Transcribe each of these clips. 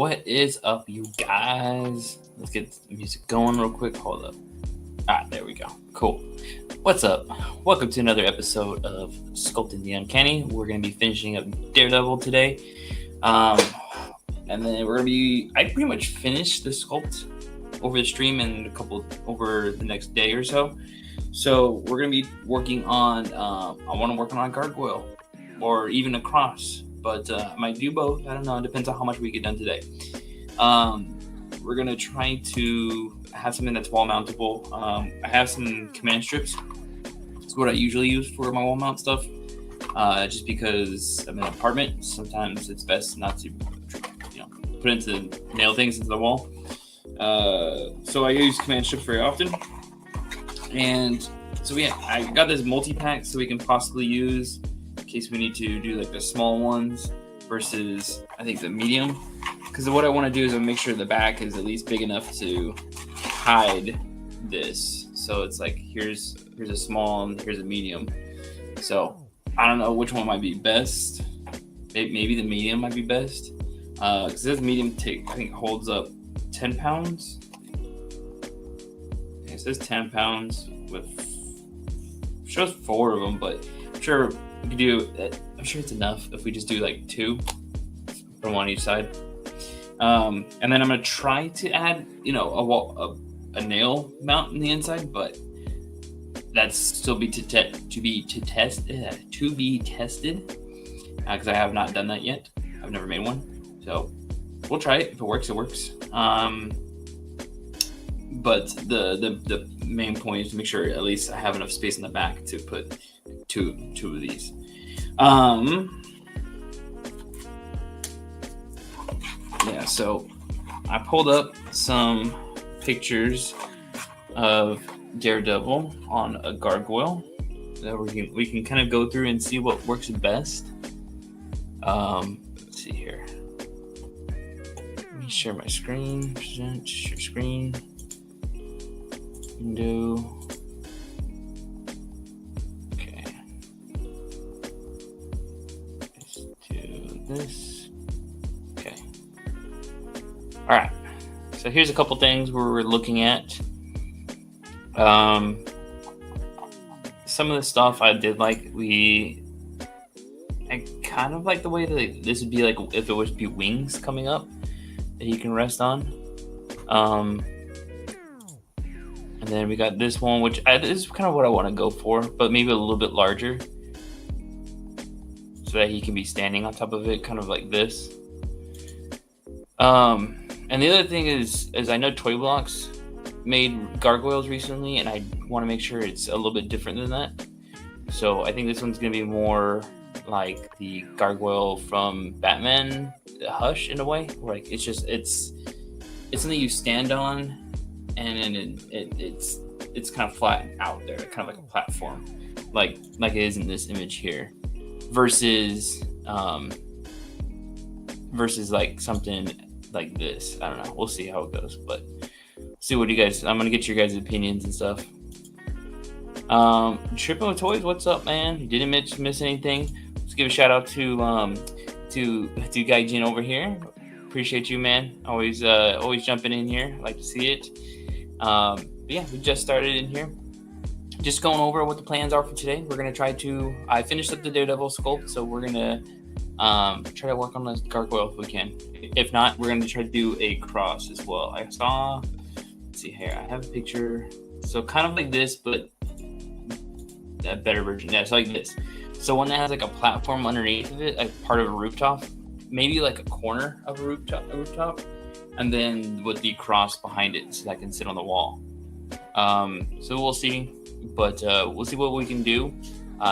What is up, you guys? Let's get the music going real quick. Hold up. There we go. Cool. What's up? Welcome to another episode of Sculpting the Uncanny. We're going to be finishing up Daredevil today. And then I pretty much finished the sculpt over the stream and over the next day or so. So we're going to be working on, I want to work on a gargoyle or even a cross. But I might do both. I don't know. It depends on how much we get done today. We're going to try to have something that's wall mountable. I have some command strips. It's what I usually use for my wall mount stuff. Just because I'm in an apartment, sometimes it's best not to nail things into the wall. So I use command strips very often. And so I got this multi-pack so we can possibly use in case we need to do like the small ones versus I think the medium, because what I want to do is I make sure the back is at least big enough to hide this. So it's like here's a small and here's a medium. So I don't know which one might be best. Maybe the medium might be best, because this medium I think holds up 10 pounds. It says 10 pounds with shows 4 of them, but I'm sure we could do. I'm sure it's enough if we just do like 2 from one each side. And then I'm gonna try to add, a nail mount in the inside, but that's still to be tested, because I have not done that yet. I've never made one, so we'll try it. If it works, it works. But the main point is to make sure at least I have enough space in the back to put two of these. So I pulled up some pictures of Daredevil on a gargoyle that we can kind of go through and see what works best. Let's see here. Let me share my screen. Present, share screen. Window. Okay. Let's do this. Okay. All right. So here's a couple things we're looking at. Some of the stuff I did like. I kind of like the way that this would be like if it was be wings coming up that he can rest on. And then we got this one, which this is kind of what I want to go for, but maybe a little bit larger, so that he can be standing on top of it, kind of like this. And the other thing is I know Toy Blocks made gargoyles recently, and I want to make sure it's a little bit different than that. So I think this one's gonna be more like the gargoyle from Batman, Hush, in a way. Like it's something you stand on. And then it's kind of flat out there, kind of like a platform, like it is in this image here, versus like something like this. I don't know. We'll see how it goes, but see what you guys. I'm gonna get your guys' opinions and stuff. Tripping with Toys, what's up, man? You didn't miss anything. Let's give a shout out to Gaijin over here. Appreciate you, man. Always jumping in here. Like to see it. We just started in here. Just going over what the plans are for today. We're gonna I finished up the Daredevil sculpt, so we're gonna try to work on this gargoyle if we can. If not, we're gonna try to do a cross as well. Let's see here. I have a picture. So kind of like this, but a better version. Yeah, it's like this. So one that has like a platform underneath of it, like part of a rooftop, maybe like a corner of a rooftop. And then with the cross behind it, so that I can sit on the wall. So we'll see, but we'll see what we can do.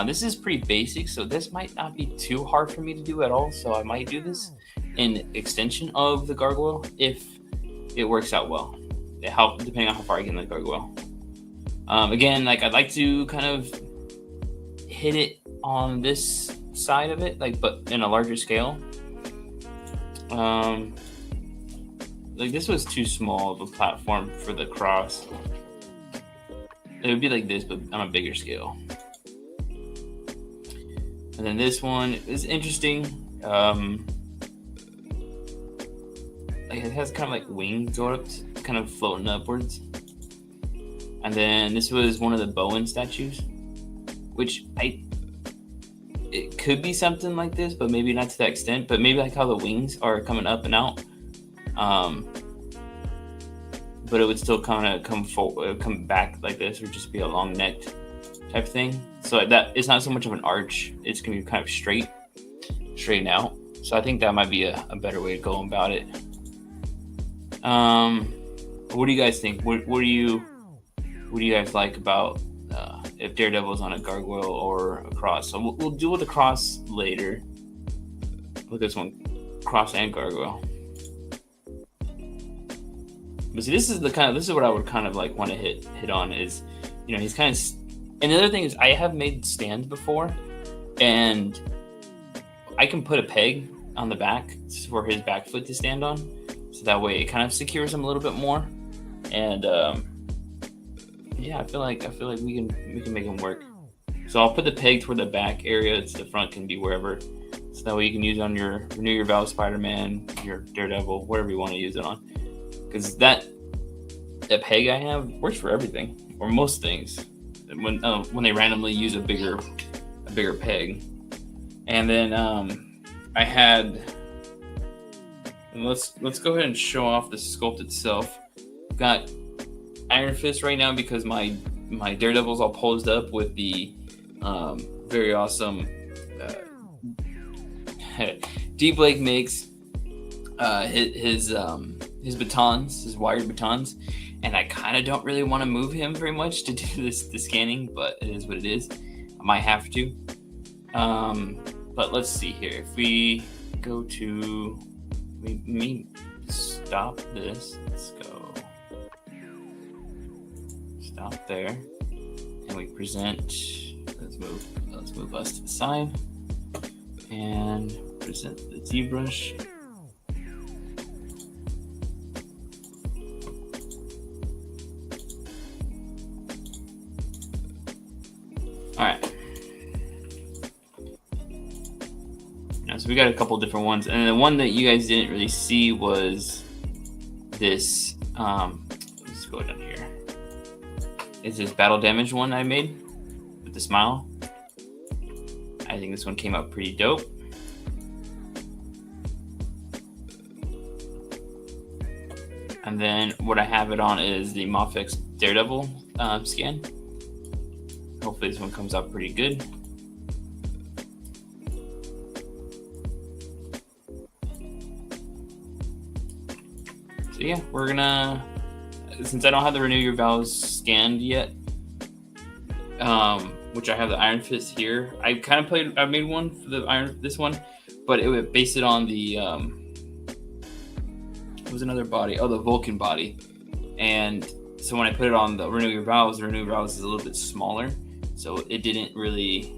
This is pretty basic, so this might not be too hard for me to do at all. So I might do this in extension of the gargoyle if it works out well. It helps depending on how far I get in the gargoyle. Again, like I'd like to kind of hit it on this side of it, but in a larger scale. Like this was too small of a platform for the cross. It would be like this, but on a bigger scale. And then this one is interesting. it has kind of like wings going up, kind of floating upwards. And then this was one of the Bowen statues, which it could be something like this, but maybe not to that extent. But maybe like how the wings are coming up and out. But it would still kind of come back like this, or just be a long necked type thing. So that it's not so much of an arch; it's gonna be kind of straighten out. So I think that might be a better way to go about it. What do you guys think? What do you guys like about if Daredevil's on a gargoyle or a cross? So we'll deal with the cross later. Look at this one, cross and gargoyle. But see, this is what I would kind of like want to hit on is, he's kind of. And the other thing is, I have made stands before, and I can put a peg on the back for his back foot to stand on, so that way it kind of secures him a little bit more. And yeah, I feel like we can make him work. So I'll put the peg toward the back area, so the front can be wherever. So that way you can use it on your Renew Your Vows Spider-Man, your Daredevil, whatever you want to use it on. Because that peg I have works for everything, or most things. When they randomly use a bigger peg. And then I had. Let's go ahead and show off the sculpt itself. Got Iron Fist right now because my Daredevil's all posed up with the very awesome D Blake makes his batons, his wired batons, and I kind of don't really want to move him very much to do the scanning, but it is what it is. I might have to. But let's see here. If we go to, let me stop this. Let's go. Stop there, and we present. Let's move us to the side and present the ZBrush. All right. So we got a couple different ones, and the one that you guys didn't really see was this. Let's go down here. Is this battle damage one I made with the smile? I think this one came out pretty dope. And then what I have it on is the Mofex Daredevil scan. Hopefully this one comes out pretty good. So yeah, we're gonna, since I don't have the Renew Your Vows scanned yet, which I have the Iron Fist here. I made one for this one, but it would base it on the what was another body? Oh, the Vulcan body. And so when I put it on the Renew Your Vows is a little bit smaller, so it didn't really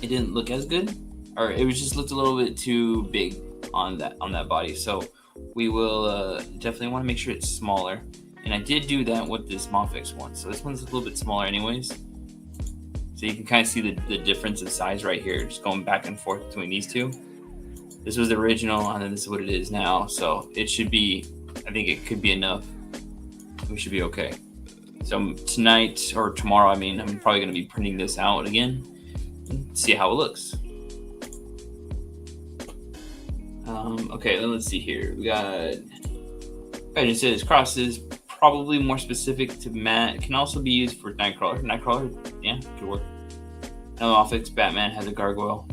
it didn't look as good, or it was just looked a little bit too big on that body. So we will definitely want to make sure it's smaller. And I did do that with this Mofex one. So this one's a little bit smaller anyways. So you can kind of see the difference in size right here, just going back and forth between these two. This was the original, and then this is what it is now. So it should be, I think it could be enough. We should be okay. So tonight, or tomorrow, I'm probably going to be printing this out again and see how it looks. Okay, then let's see here. We got, I just said this cross is probably more specific to Matt. It can also be used for Nightcrawler. Nightcrawler, yeah, could work. No Offix, Batman has a gargoyle.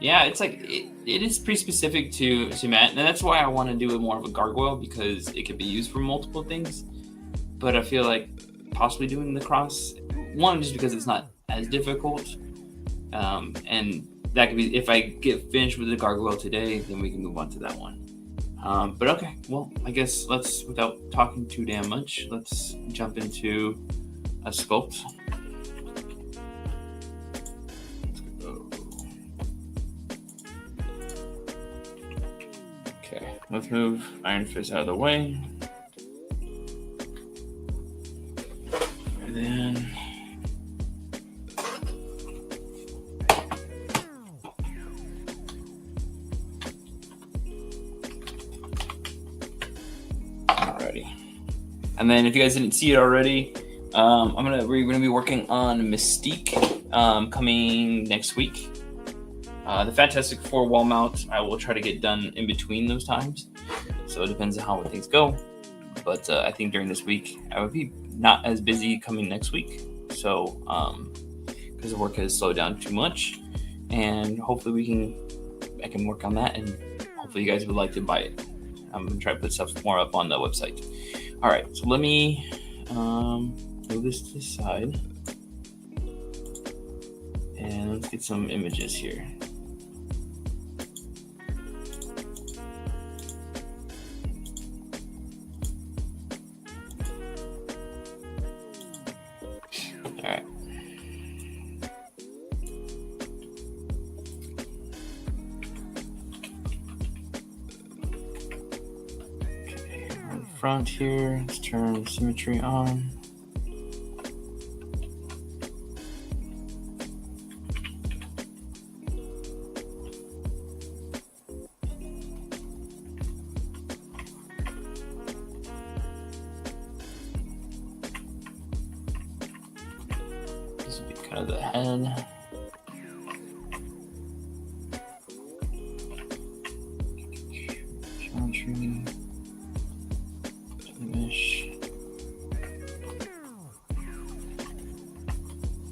Yeah, it's like, it is pretty specific to Matt, and that's why I want to do it more of a gargoyle, because it could be used for multiple things. But I feel like possibly doing the cross, one, just because it's not as difficult, and that could be, if I get finished with the gargoyle today, then we can move on to that one. But okay, well, I guess let's, without talking too damn much, let's jump into a sculpt. Okay, let's move Iron Fist out of the way. And then And then if you guys didn't see it already, we're gonna be working on Mystique coming next week. The Fantastic Four wall mount I will try to get done in between those times, so it depends on how things go. But I think during this week I would be not as busy coming next week, so because the work has slowed down too much, and hopefully I can work on that, and hopefully you guys would like to buy it. I'm gonna try to put stuff more up on the website. All right, so let me move this to the side, and let's get some images here. All right. Okay, on the front here, let's turn symmetry on. This will be kind of the head. Geometry. Mesh.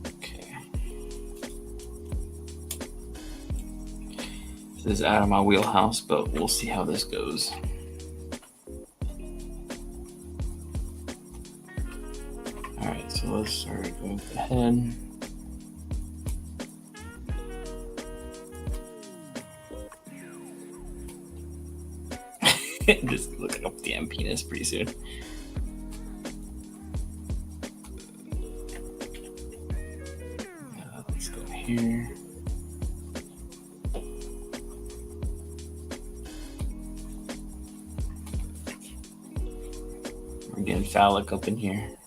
Okay. This is out of my wheelhouse, but we'll see how this goes. Alright, so let's start going with the head. Just looking up the penis pretty soon. Let's go here. We're getting phallic up in here.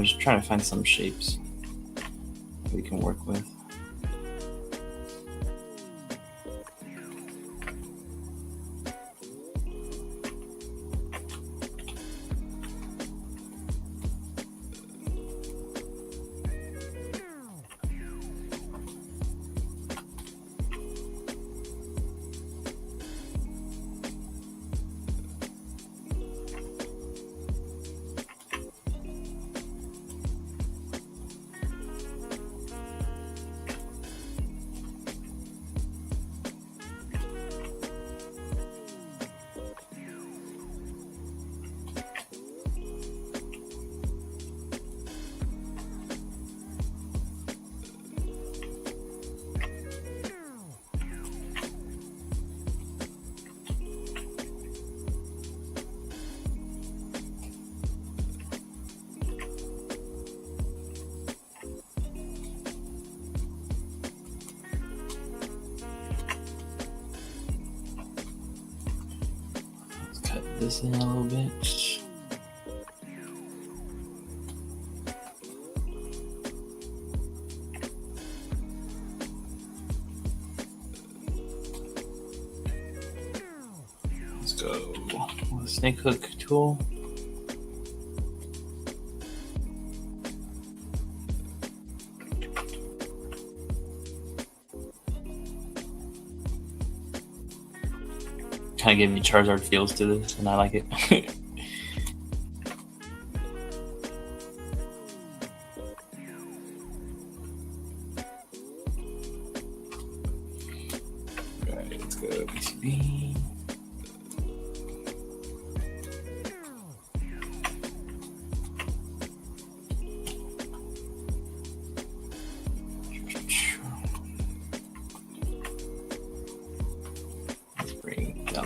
Just trying to find some shapes we can work with. This in a little bit. Let's go with a snake hook tool. Kind of gave me Charizard feels to this, and I like it. Alright, let's go PCB.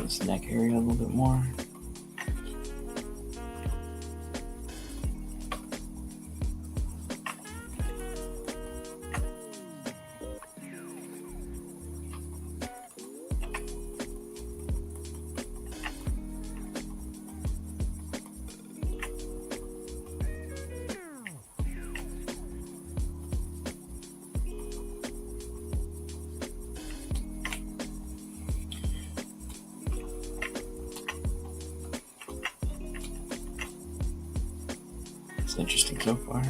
this neck area a little bit more. It's interesting so far.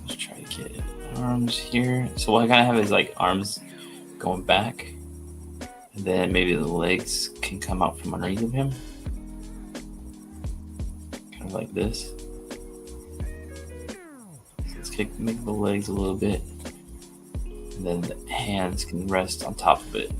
Let's try to get arms here. So what I kind of have is like arms going back, and then maybe the legs can come out from underneath of him, kind of like this. So let's make the legs a little bit, and then the hands can rest on top of it.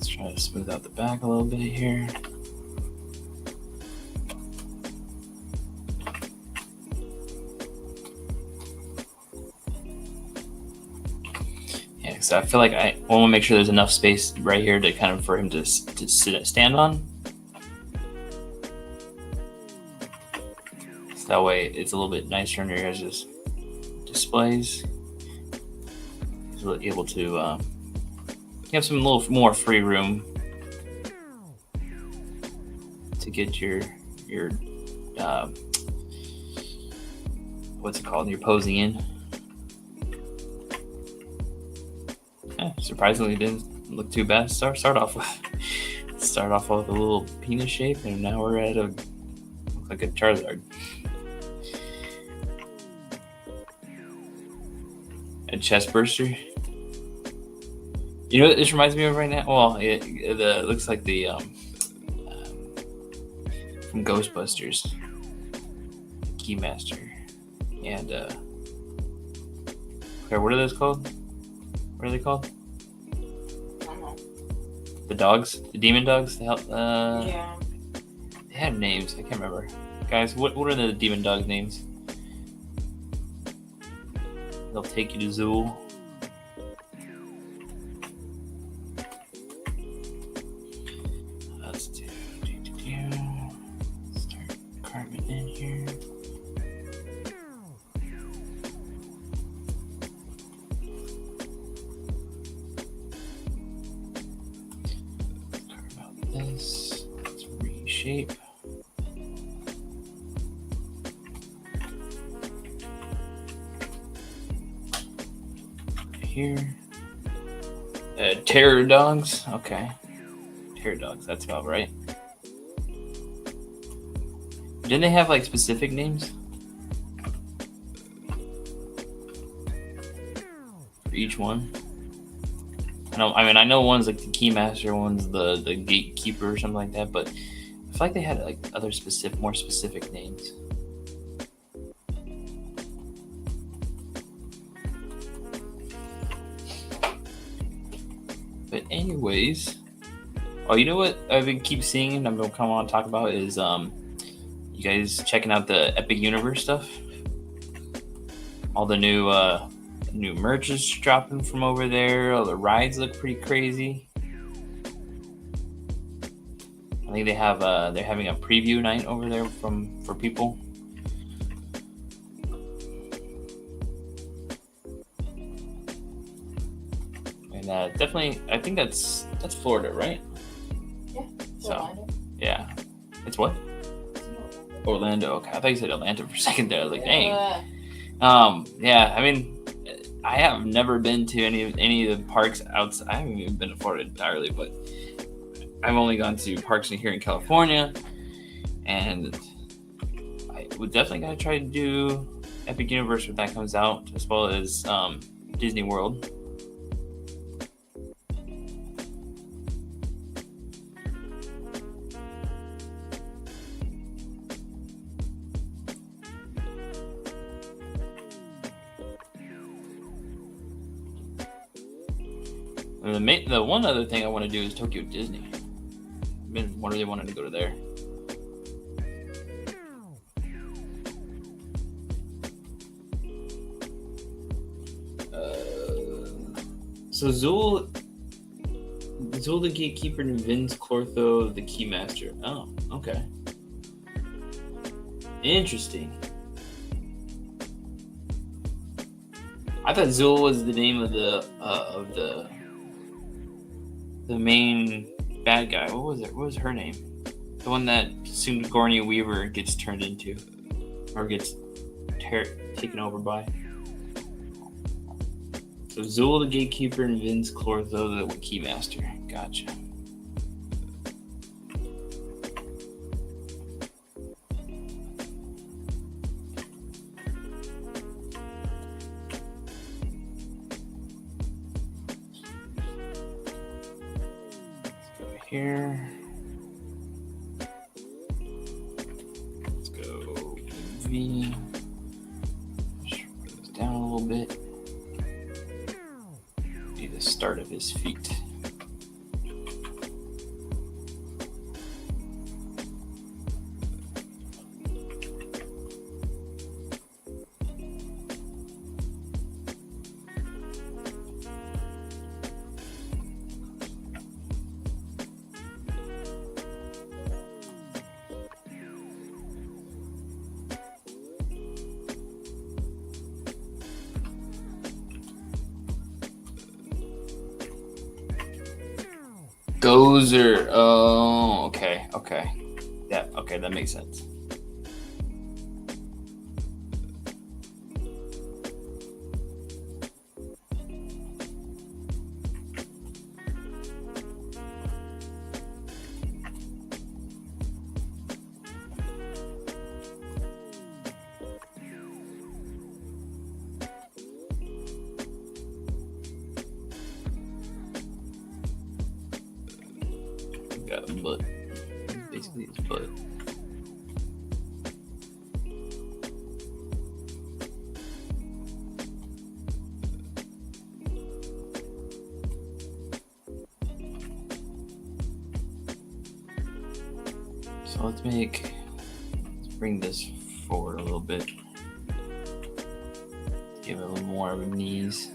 Try to smooth out the back a little bit here. Yeah, so I feel like I want to make sure there's enough space right here to kind of for him to stand on. So that way it's a little bit nicer under your guys' displays. He's able to you have some little more free room to get your what's it called? You're posing in. Surprisingly, didn't look too bad. Start off with a little penis shape, and now we're at looks like a Charizard. A chest burster. You know what this reminds me of right now? Well, it looks like the from Ghostbusters, Keymaster, and okay, what are those called? What are they called? I don't know. The dogs, the demon dogs. Yeah. They have names. I can't remember. Guys, what are the demon dog names? They'll take you to Zool. Let's do. Start carving in here. Carve out this. Let's reshape. Here. Terror dogs. Okay. Terror dogs. That's about right. Didn't they have like specific names for each one? I know one's like the Keymaster, one's the Gatekeeper or something like that, but I feel like they had like other more specific names. But anyways, oh, you know what I've been keep seeing and I'm gonna come on and talk about is you guys checking out the Epic Universe stuff. All the new merch is dropping from over there. All the rides look pretty crazy. I think they have they're having a preview night over there for people. And definitely, I think that's Florida, right? Yeah. So, Orlando. yeah. It's what? Orlando. Okay, I thought you said Atlanta for a second there. I was like, dang. Yeah. I mean, I have never been to any of the parks outside. I haven't even been to Florida entirely, but I've only gone to parks here in California, and I would definitely gotta try to do Epic Universe when that comes out, as well as Disney World. And the one other thing I want to do is Tokyo Disney. I've been really wanting to go to there. So Zool the Gatekeeper and Vince Clortho the Keymaster. Oh, okay. Interesting. I thought Zool was the name of the main bad guy. What was it? What was her name? The one that Sigourney Weaver gets turned into, or gets taken over by. So Zool the Gatekeeper and Vince Clortho the Keymaster. Gotcha. Let's go here. Let's go V. Just bring this down a little bit. Be the start of his feet. Gozer. Oh, okay. Yeah, okay, that makes sense. Got a butt. Basically his butt. So let's bring this forward a little bit. Give it a little more of a knees.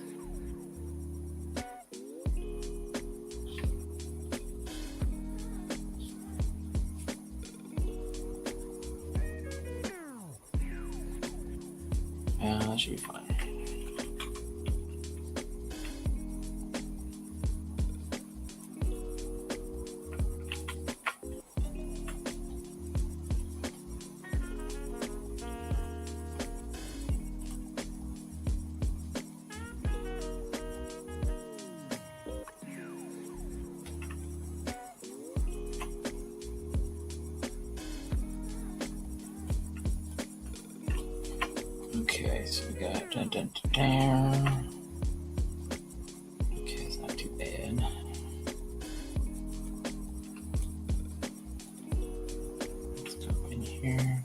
That should be fine. Okay, so we got dun. Okay, it's not too bad. Let's go in here.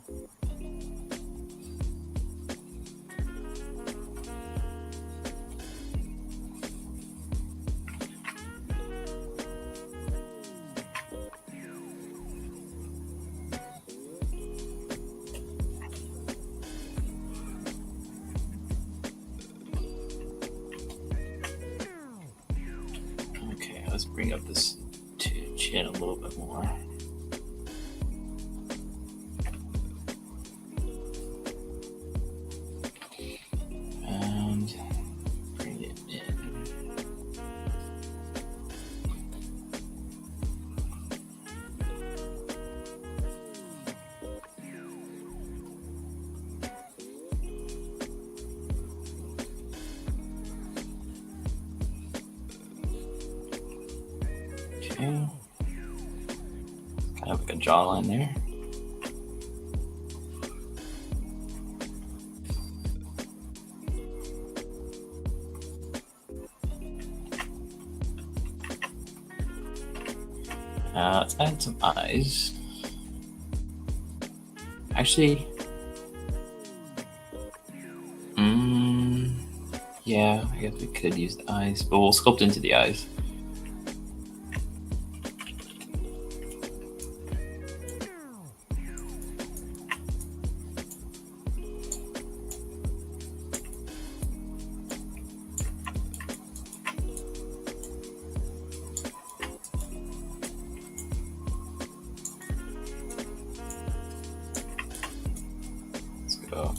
Let's bring up this chin a little bit more. And bring it in. Okay. Kind of like a jawline there. Let's add some eyes. Actually, yeah, I guess we could use the eyes, but we'll sculpt into the eyes.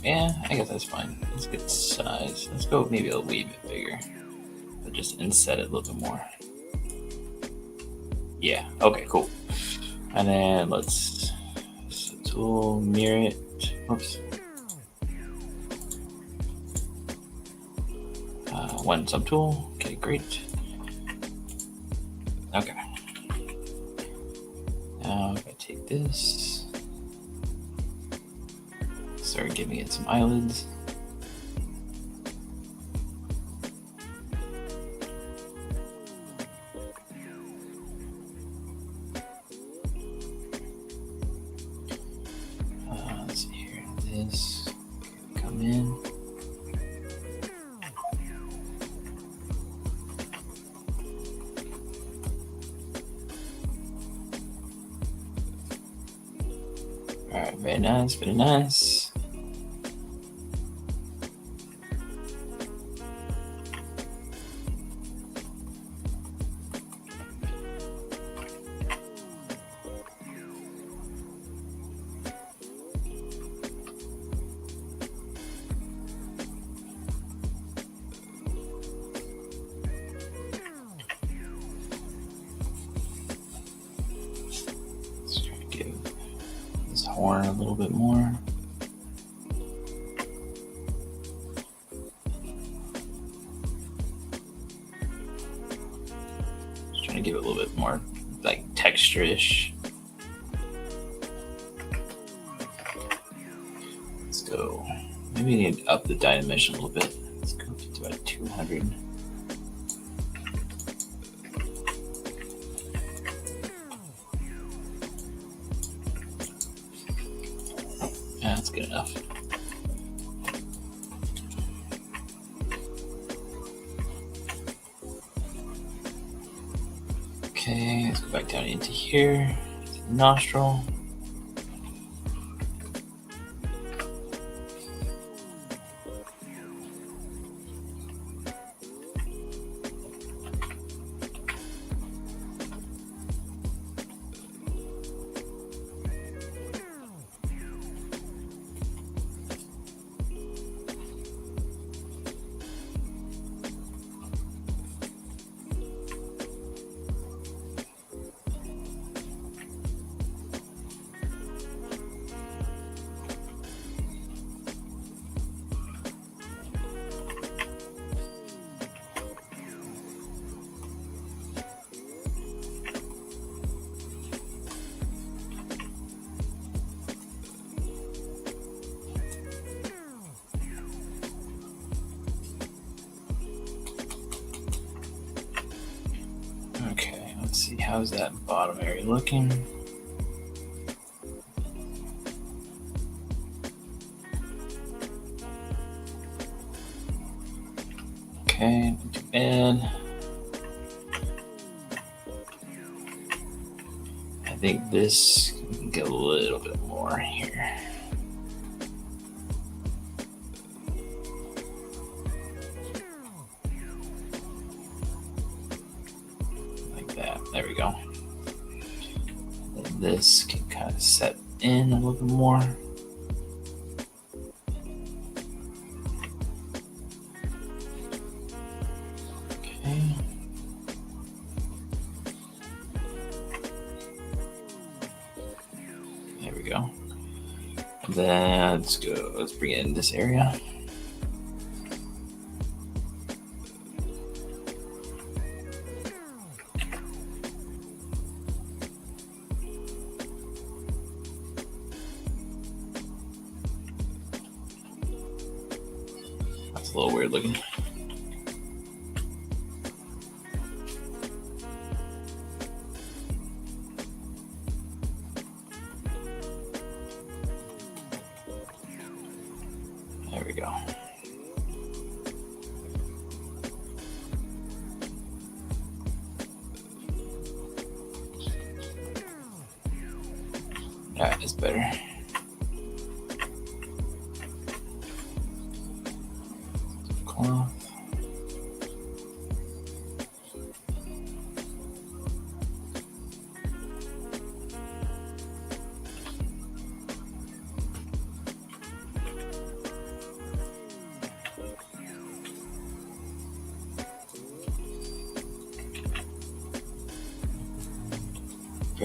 Yeah, I guess that's fine. Let's get size. Let's go maybe a wee bit bigger. But just inset it a little bit more. Yeah, okay, cool. And then let's tool, mirror it. Oops. One subtool. Okay, great. Okay. Now if I take this, start giving it some eyelids. Let's see here. This come in. All right, very nice, very nice. Let's try to give this horn a little bit more. Just trying to give it a little bit more like texture-ish. Let's go. Maybe we need to up the dimension a little bit. Let's go to about 200. Yeah, that's good enough. Okay, let's go back down into here. Nostril. Okay, let's see. How's that bottom area looking? Okay, not too bad. I think this can get a little bit more here. Like that. There we go. And this can kind of set in a little bit more. Okay. There we go. And then let's go. Let's bring it in this area. That's a little weird looking. There we go. Alright, that's better. Cloth.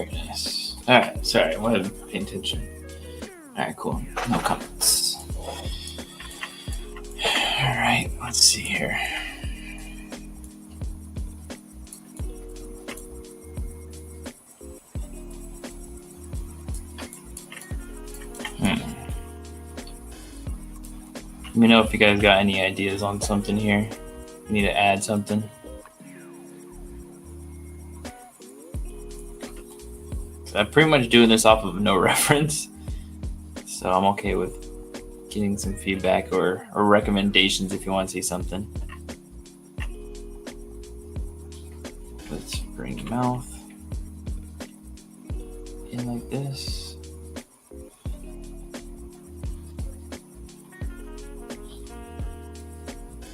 Very nice. All right, sorry, I wasn't paying attention. All right, cool. No comments. All right, let's see here. Let me know if you guys got any ideas on something here. Need to add something. So I'm pretty much doing this off of no reference, so I'm okay with getting some feedback or recommendations if you want to see something. Let's bring the mouth in like this.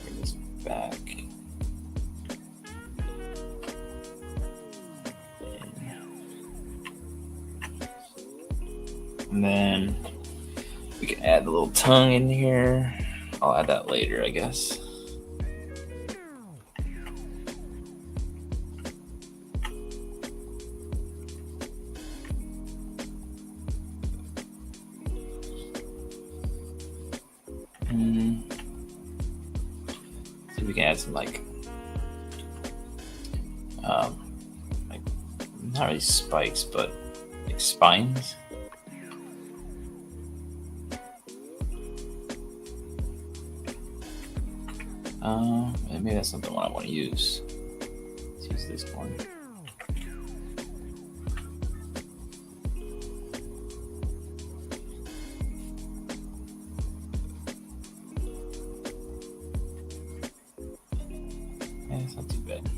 Bring this back. And then we can add the little tongue in here. I'll add that later, I guess. See if we can add some like not really spikes, but like spines. Maybe that's not the one I want to use. Let's use this one. Yeah, it's not too bad.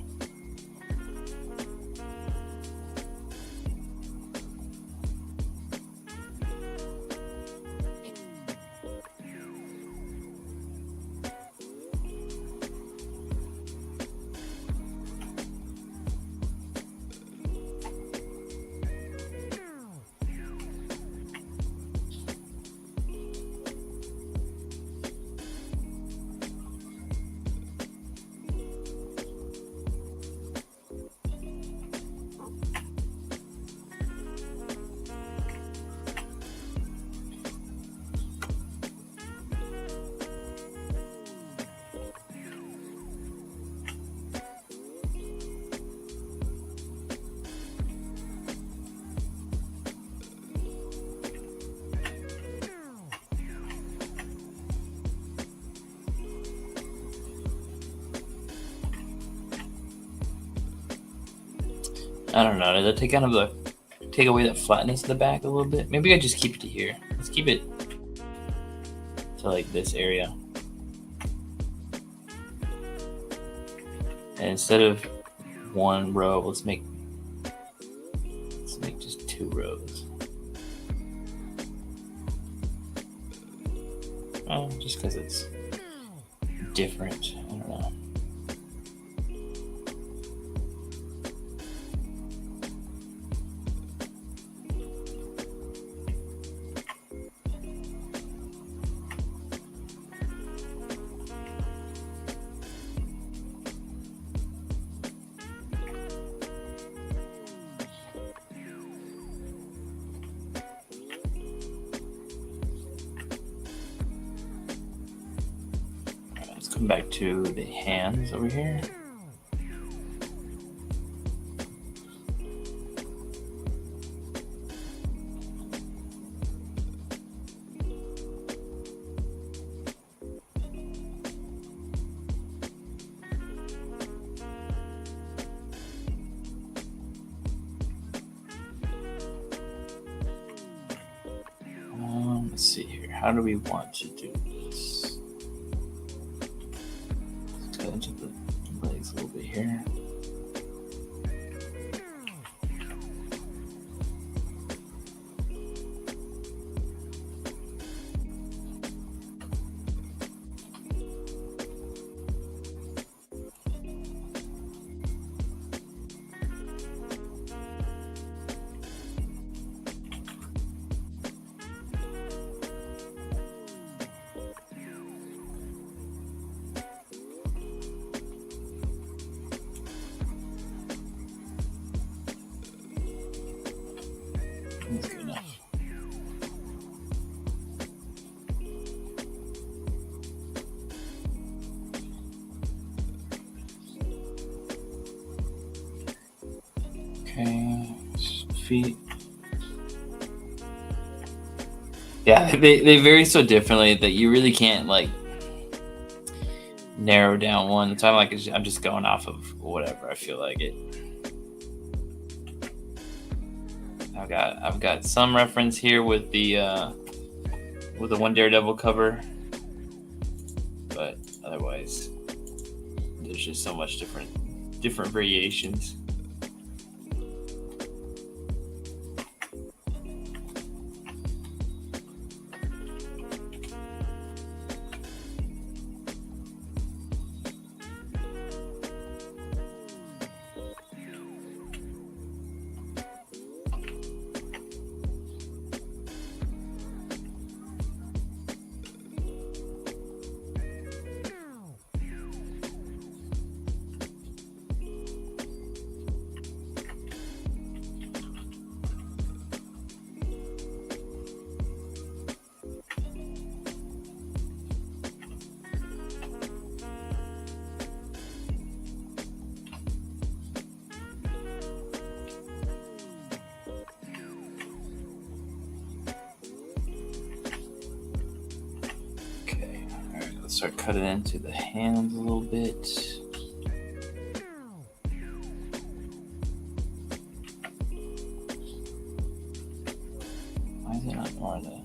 I don't know. Does that take away that flatness in the back a little bit? Maybe I just keep it to here. Let's keep it to like this area. And instead of one row, let's make just 2 rows. Oh, just because it's different. I don't know. Come back to the hands over here. Let's see here. How do we want to do this? Into the legs a little bit here. Okay, feet. Yeah, they vary so differently that you really can't like narrow down one. So I'm just going off of whatever I feel like it. I've got some reference here with the one Daredevil cover, but otherwise there's just so much different variations. Start cutting into the hands a little bit. Why is it not wanting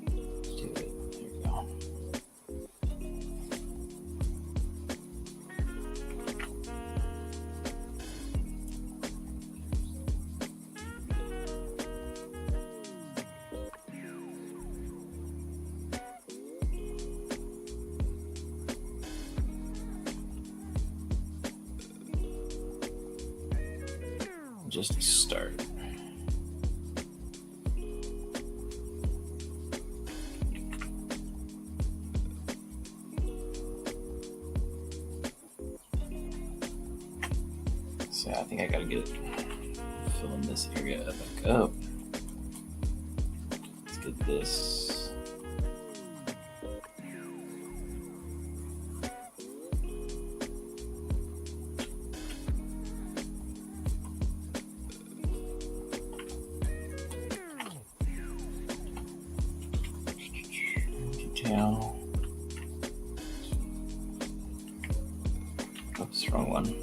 to do it? There we go. Just to start. So I think I gotta filling this area back up. Let's get this. Detail. Oops, wrong one.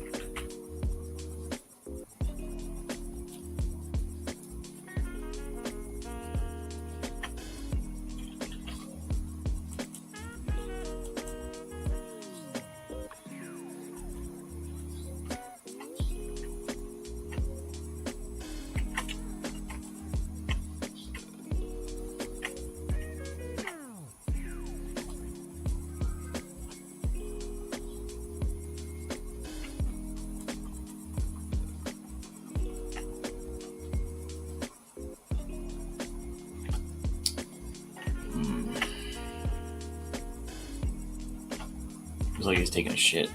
It's like he's taking a shit.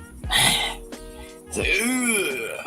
It's like, ugh.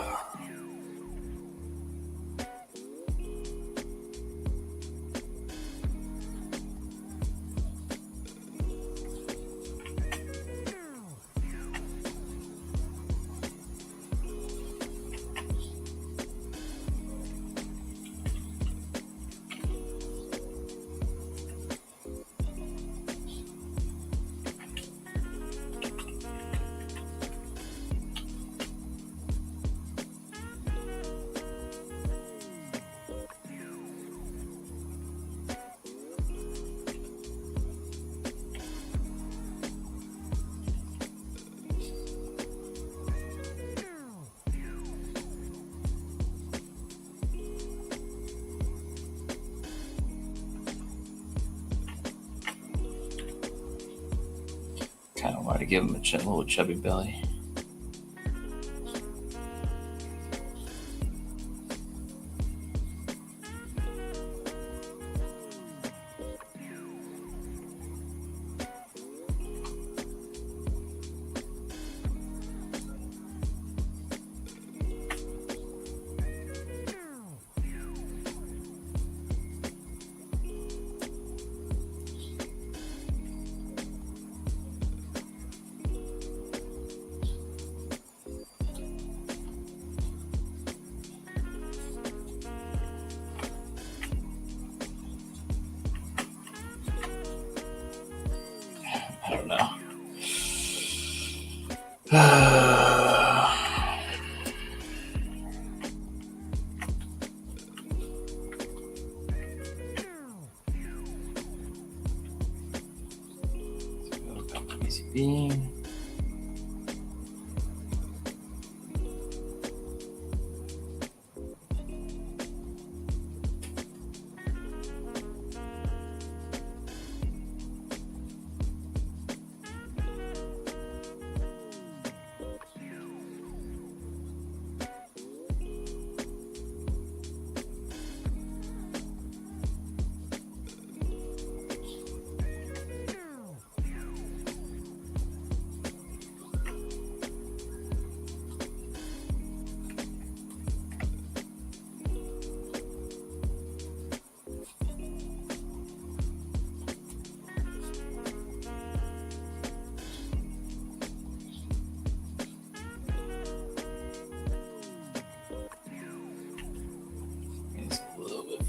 Kind of want to give him a little chubby belly. PCB.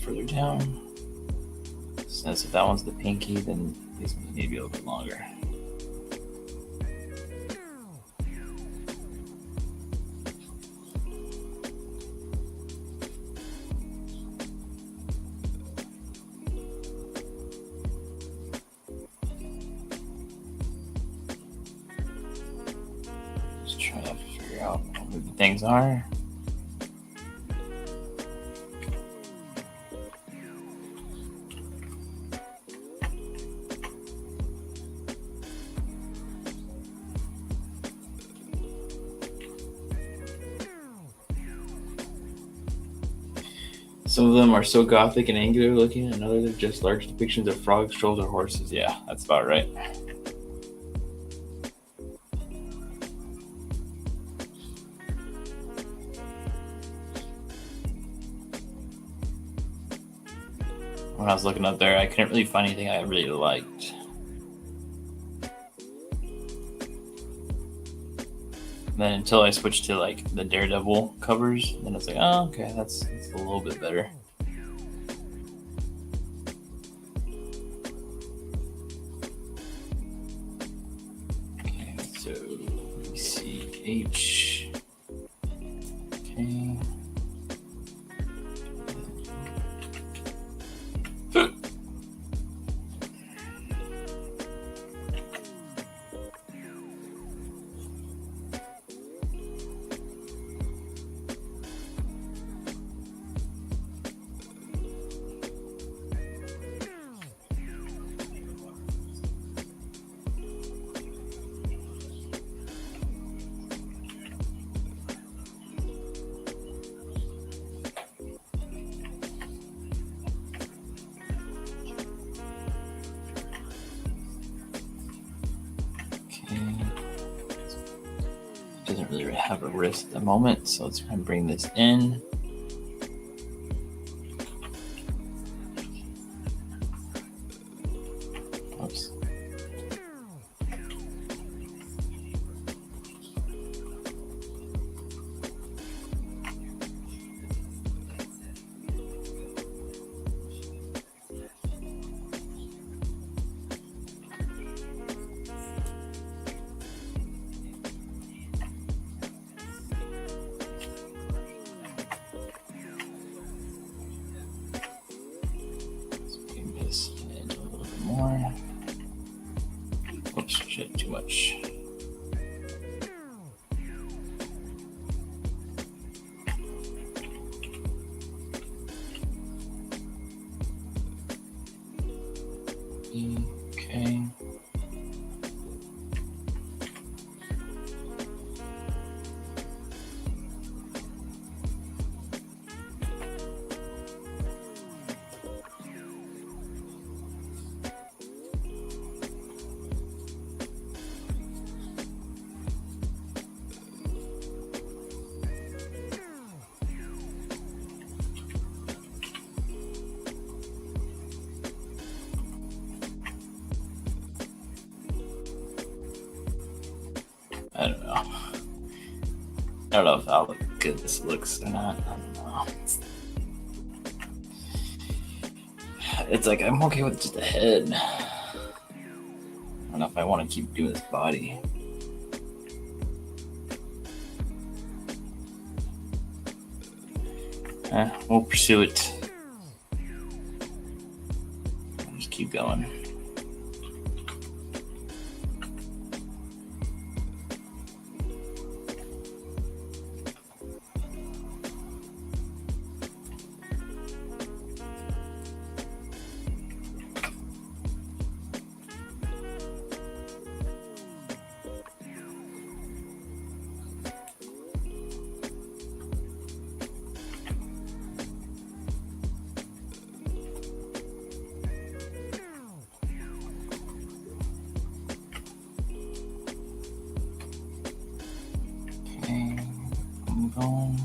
Further down. Since if that one's the pinky, then these need to be a little bit longer. Just trying to figure out what the things are. Some of them are so gothic and angular looking, and others are just large depictions of frogs, trolls, or horses. Yeah, that's about right. When I was looking up there, I couldn't really find anything I really liked. Then until I switched to like the Daredevil covers, then it's like, oh, okay, that's a little bit better. Okay, so CH. Okay. Doesn't really have a wrist at the moment, so let's try and bring this in. Oops. More. Oops, shit, too much. Okay. I don't know. I don't know if how good this looks or not. I don't know. It's like I'm okay with just the head. I don't know if I want to keep doing this body. We'll pursue it. Just keep going. Okay, I'm going.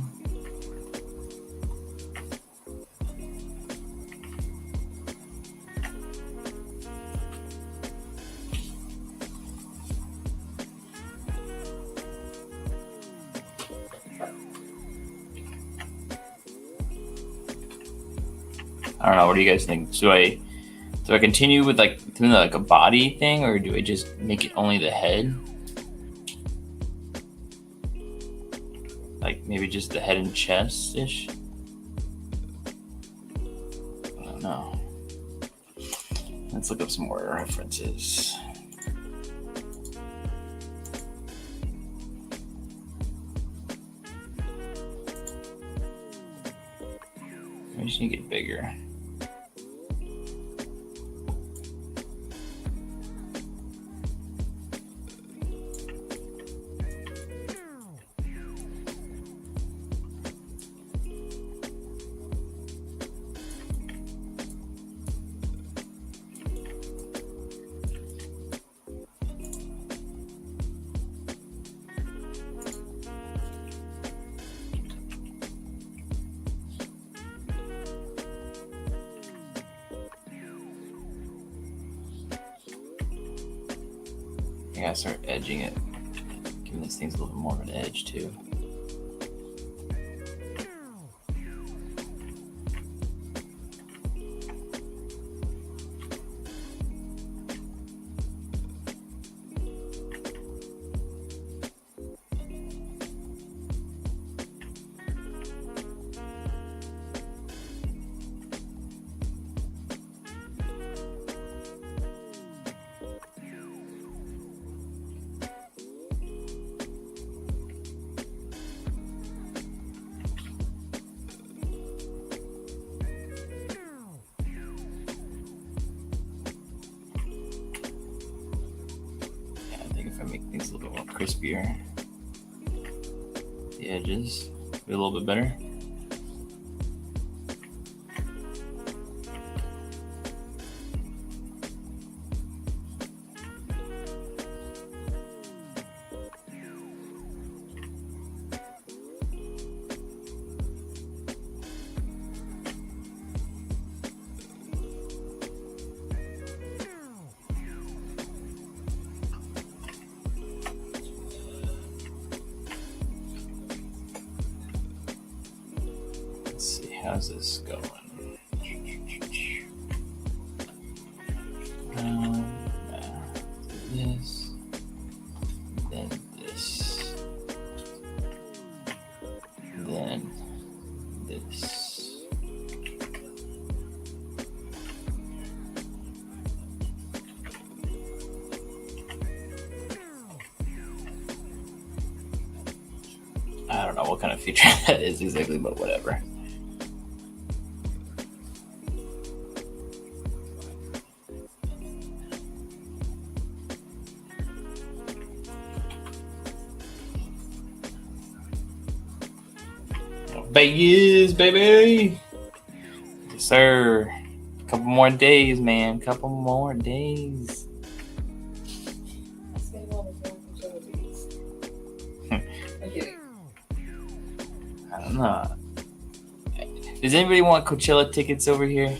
I don't know. What do you guys think? Do I continue with like doing like a body thing, or do I just make it only the head? Like maybe just the head and chest ish. I don't know. Let's look up some more references. I just need to get bigger. I gotta start edging it, giving these things a little bit more of an edge too. Make things a little bit more crispier. The edges be a little bit better. How's this going? This, then this, then this. I don't know what kind of feature that is exactly, but whatever. Vegas, baby. Yes, sir. Couple more days, man. Couple more days. I don't know. Does anybody want Coachella tickets over here?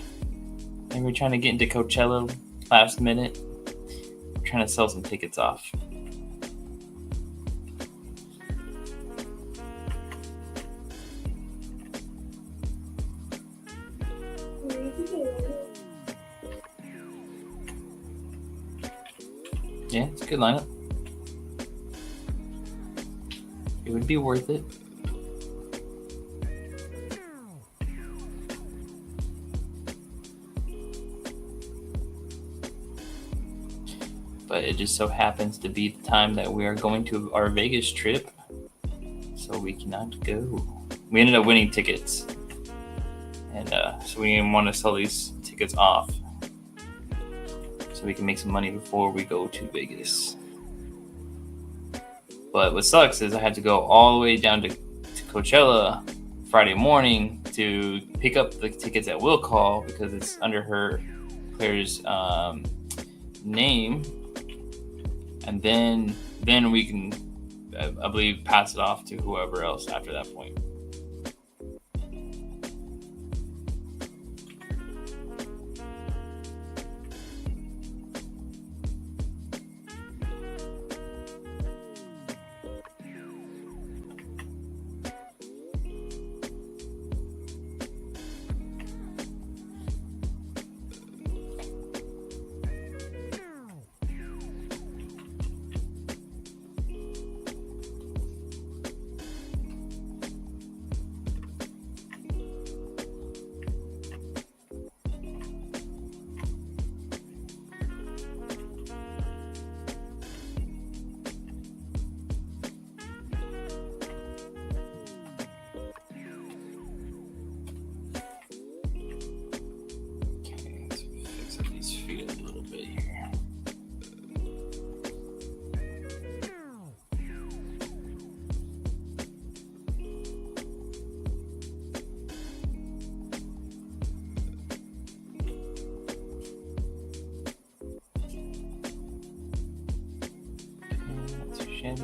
Maybe we're trying to get into Coachella last minute. I'm trying to sell some tickets off. Yeah, it's a good lineup. It would be worth it. but it just so happens to be the time that we are going to our Vegas trip, so we cannot go. We ended up winning tickets, and so we didn't want to sell these tickets off so we can make some money before we go to Vegas. But what sucks is I had to go all the way down to Coachella Friday morning to pick up the tickets at Will Call because it's under Claire's name, and then we can, I believe, pass it off to whoever else after that point. Chevy.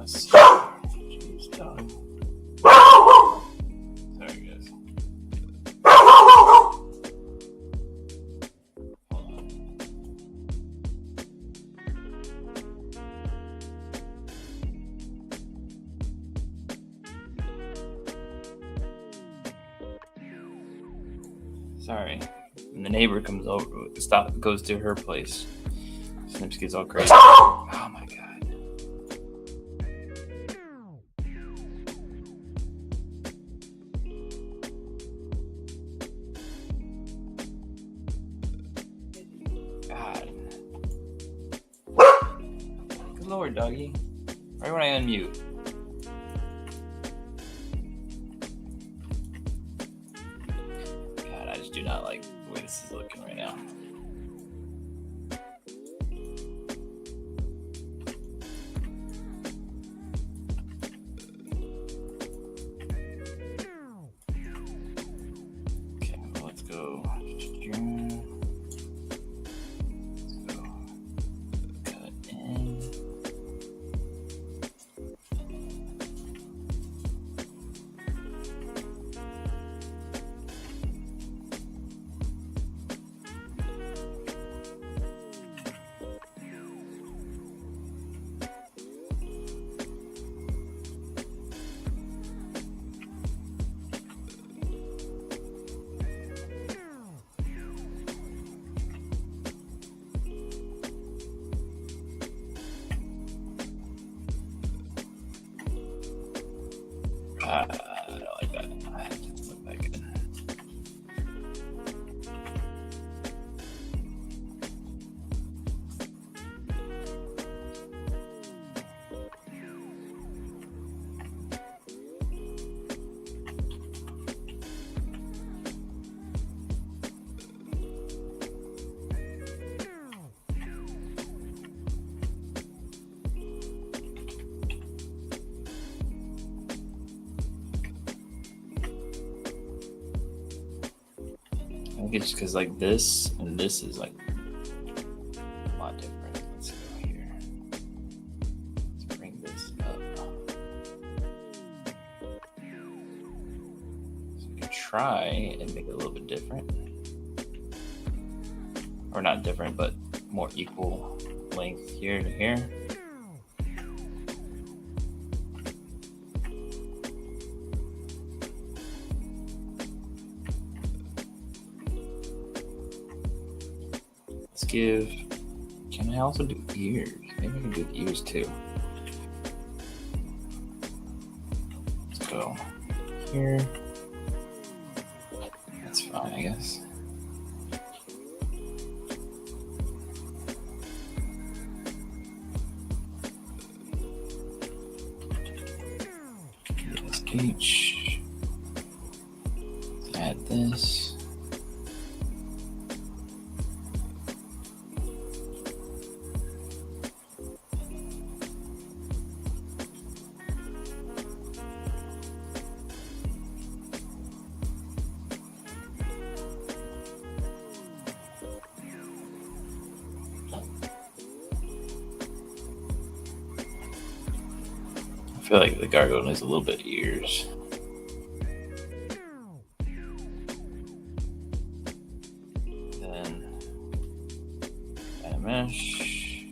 Jeez, dog. Sorry, guys. Hold on. Sorry. When the neighbor comes over, goes to her place. Snips gets all crazy. Oh my god. God. Good lord, doggy. Right when I unmute. God, I just do not like the way this is looking right now. Okay, well, let's go. Cut in. I don't like that. That doesn't look that good. I think it's because like this and this is like a lot different. Let's go here. Let's bring this up. So we can try and make it a little bit different. Or not different, but more equal length here to here. Give. Can I also do ears? Maybe I can do ears too. Let's go here. That's fine, I guess. H. Let's add this. I feel like the gargoyle needs a little bit of ears. Then add a mesh.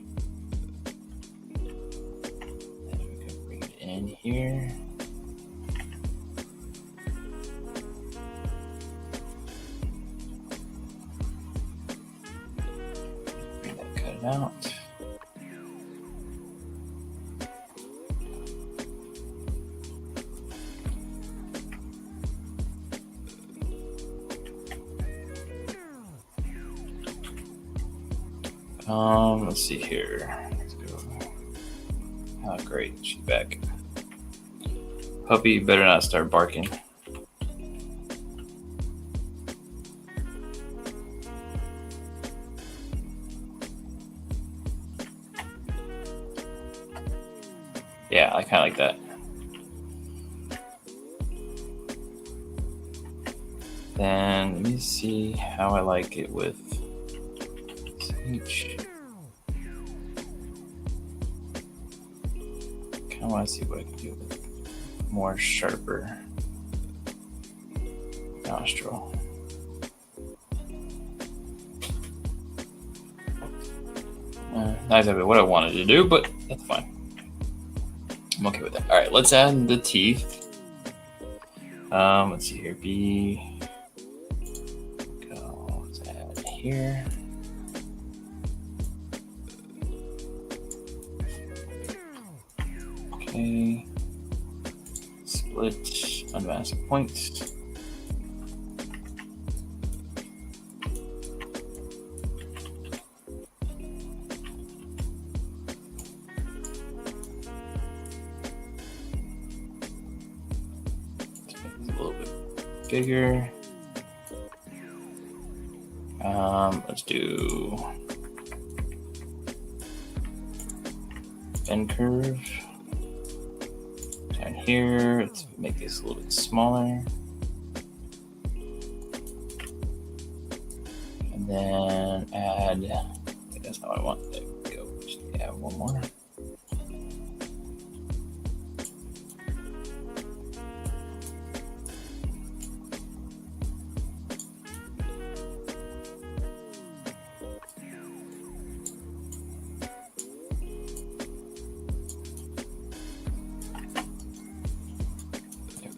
Then we can bring it in here. Bring that, cut it out. Let's see here. Let's go. Oh, great. She's back. Puppy better not start barking. Yeah, I kind of like that. Then let me see how I like it with speech. I want to see what I can do with more sharper nostril. Not exactly what I wanted to do, but that's fine. I'm okay with that. All right, let's add the teeth. Let's see here. Go. Let's add here. Okay. Split unmask points. A little bit bigger. Let's do bend curve. And here, let's make this a little bit smaller. And then add, I think that's not what I want. There we go. Just add one more.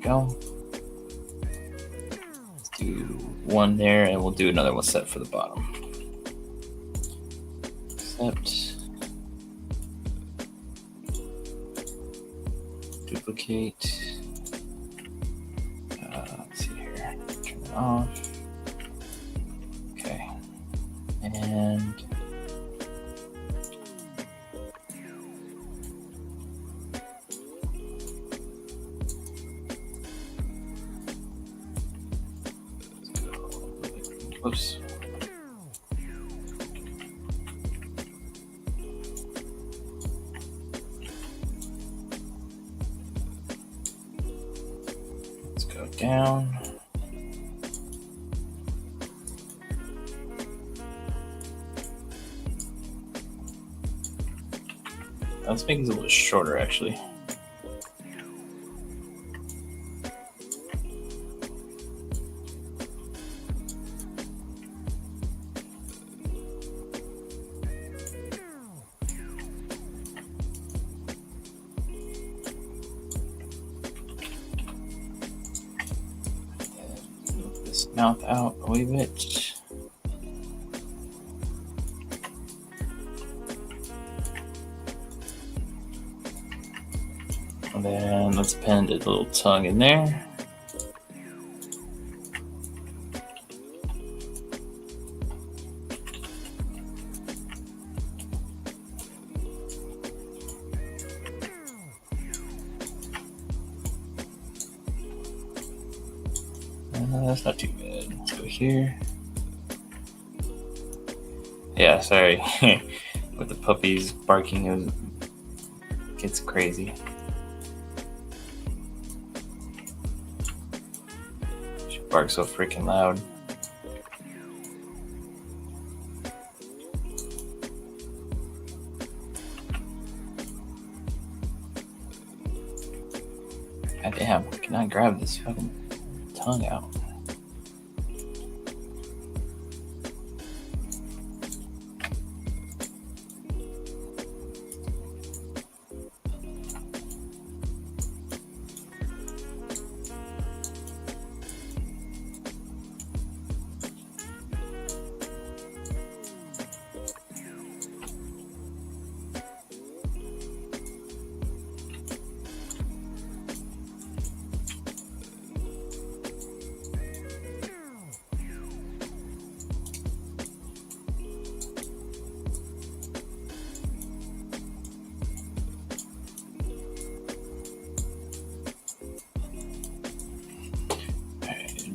Go. Let's do one there, and we'll do another one set for the bottom. Accept. Duplicate. off. Okay. And oops. Let's go down. Let's make this a little shorter, actually. Move this mouth out a wee bit. And then let's append a little tongue in there. That's not too bad. Let's go here. Yeah, sorry. With the puppies barking, it gets crazy. She barks so freaking loud. God damn, I cannot grab this fucking tongue out.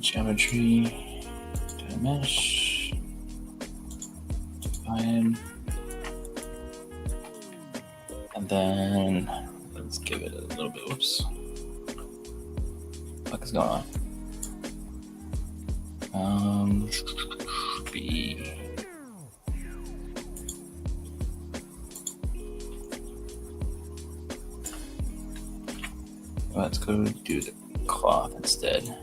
Geometry, mesh, define, and then let's give it a little bit. Whoops, what is going on? B. Let's go do the cloth instead.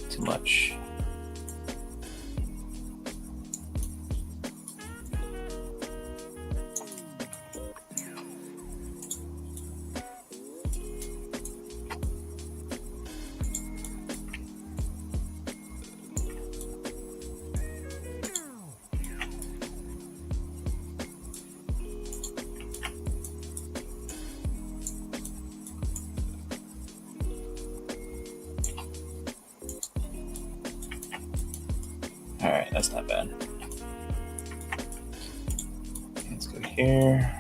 Too much. All right, that's not bad. Let's go here.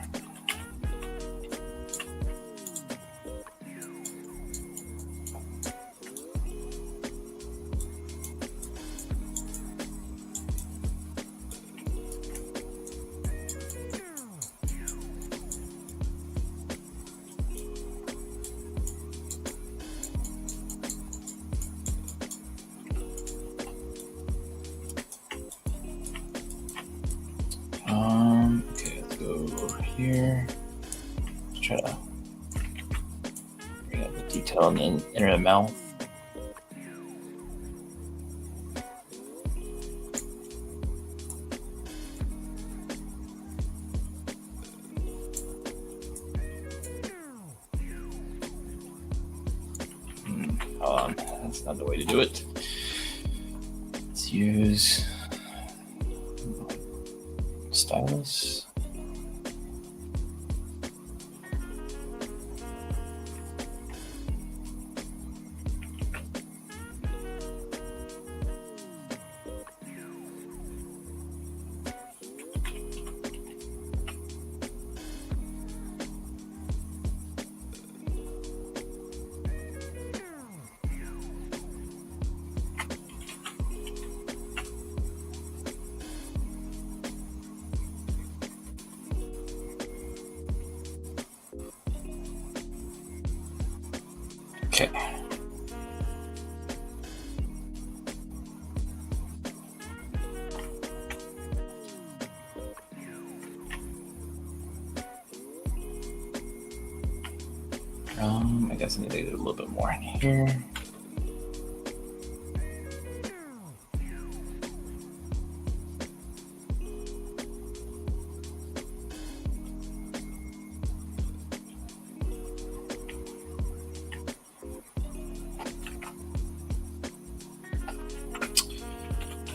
Okay, let's go over here. Let's try to bring up the detail in the inner of the mouth. That's not the way to do it. Let's use stylus. Okay. I guess I need to do a little bit more in here.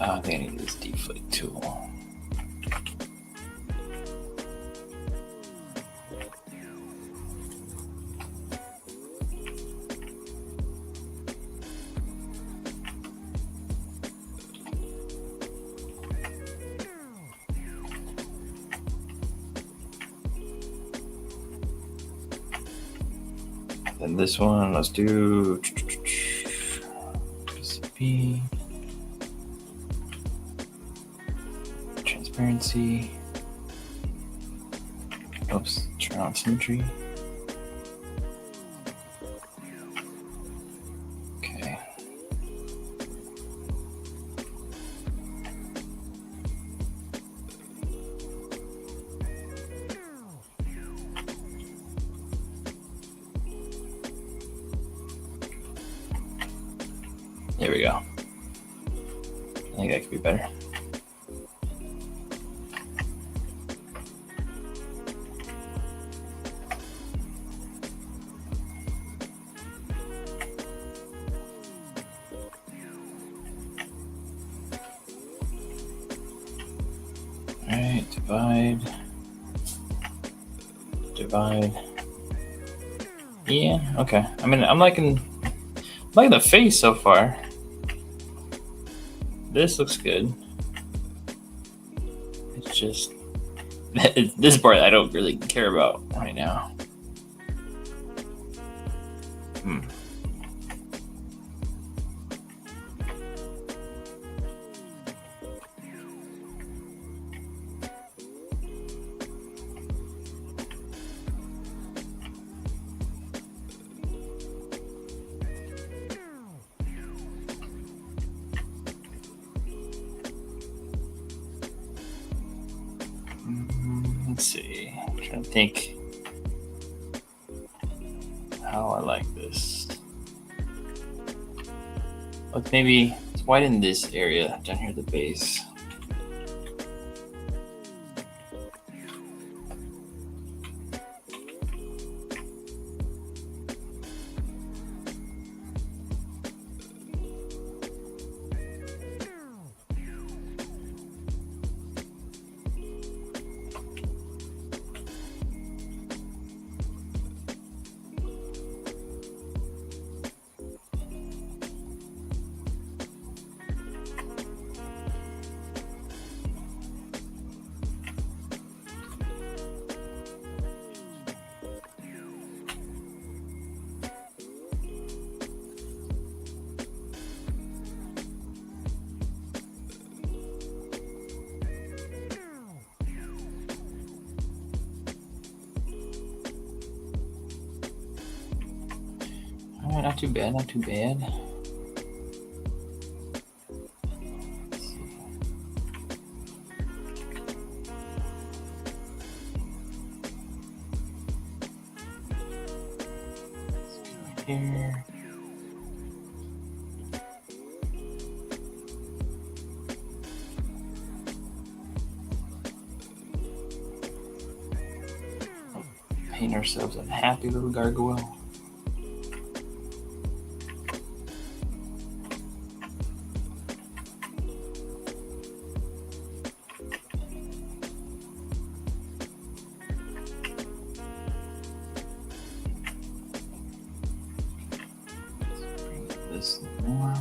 I think I need this deflate tool. Then this one, let's do PCB, transparency. Oops, turn on symmetry. Okay. There we go. I think that could be better. All right, divide. Yeah, okay. I mean, I'm liking the face so far. This looks good. It's just this part I don't really care about right now. Let's see. I'm trying to think how I like this. Let's maybe widen this area down here at the base. Oh, not too bad, not too bad. Here. Paint ourselves a happy little gargoyle. This more.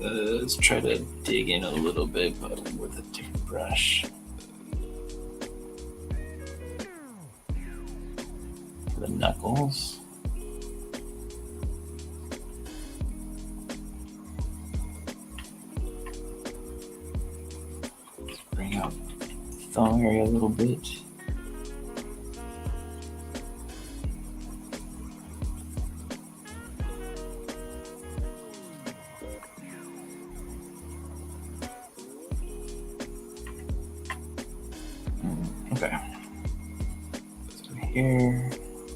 Let's try to dig in a little bit, but with a different brush. For the knuckles. Let's bring out the thumb area a little bit. Okay. So here,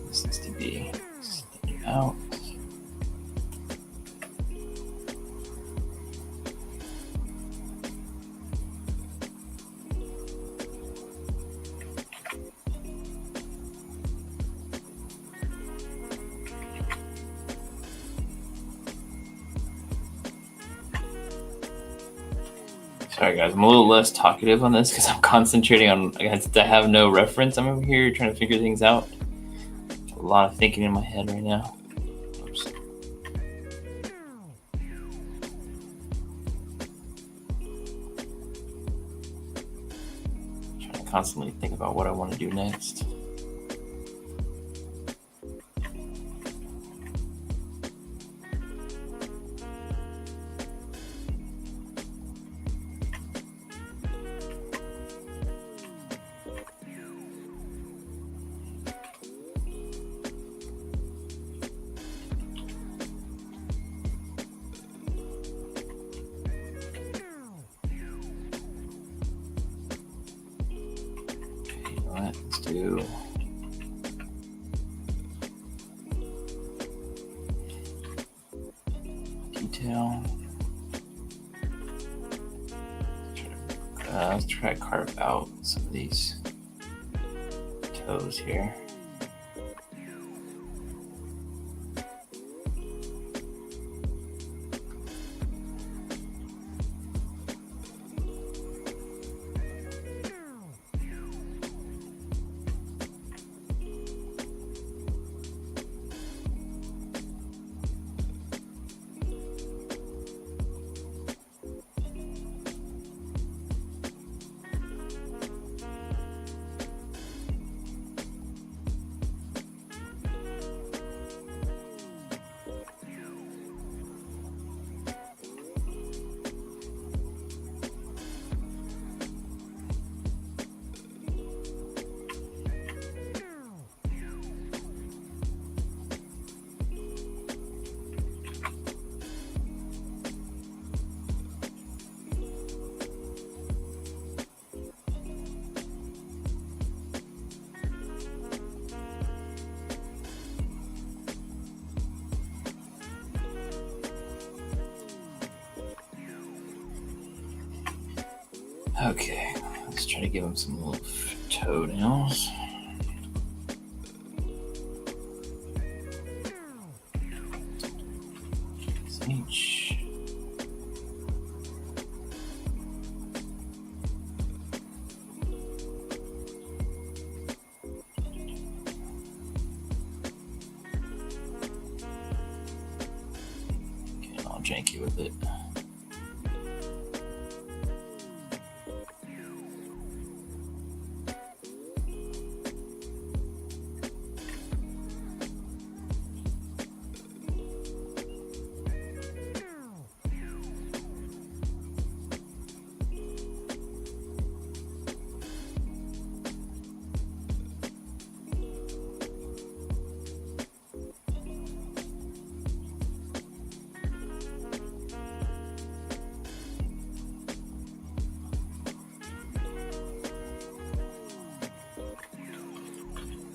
this needs to be sticking out. Sorry guys, I'm a little less talkative on this because I'm concentrating on, I have no reference. I'm over here trying to figure things out. A lot of thinking in my head right now. Oops. Trying to constantly think about what I want to do next. Let's do detail. Let's try to carve out some of these toes here. Okay, let's try to give him some little toenails. Each. Okay, I'll janky with it.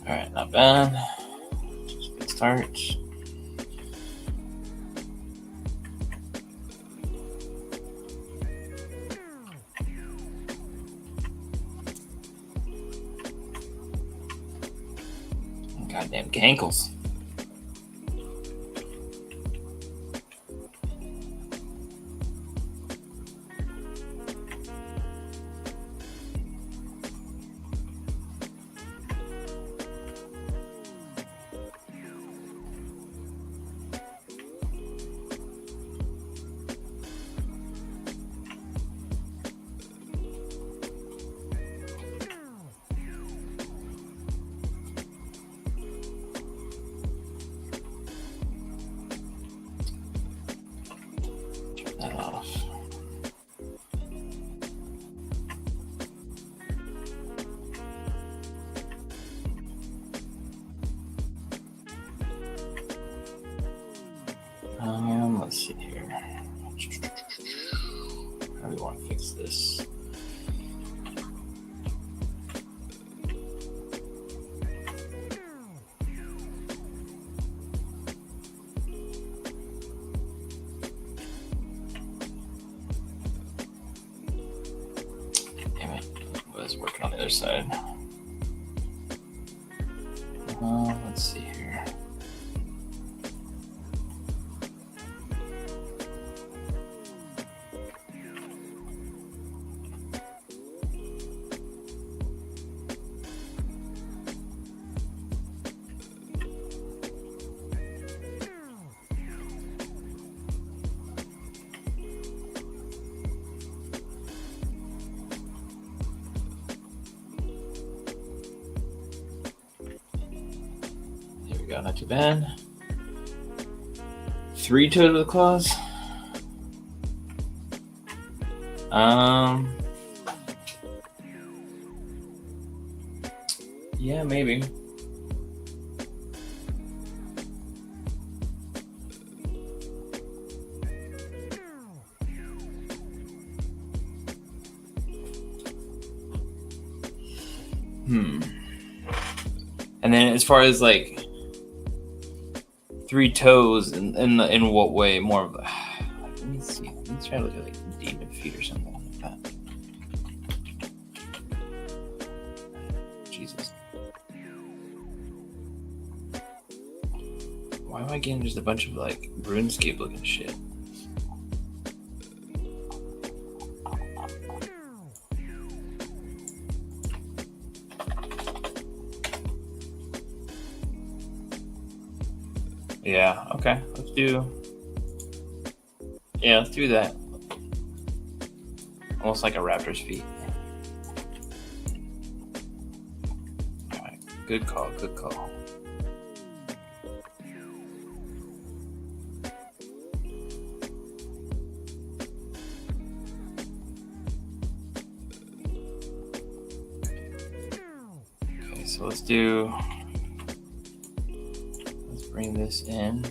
All right, not bad. Just a good start. Goddamn gankles. this. Damn it. Let's work on the other side. Let's see here. Not too bad. 3 toes with claws. Yeah, maybe. And then as far as like 3 toes, in what way? More of let me see. Let me try to look at like demon feet or something like that. Jesus. Why am I getting just a bunch of like RuneScape looking shit? Yeah, okay. Let's do that. Almost like a raptor's feet. Alright, good call. Okay, so let's bring this in.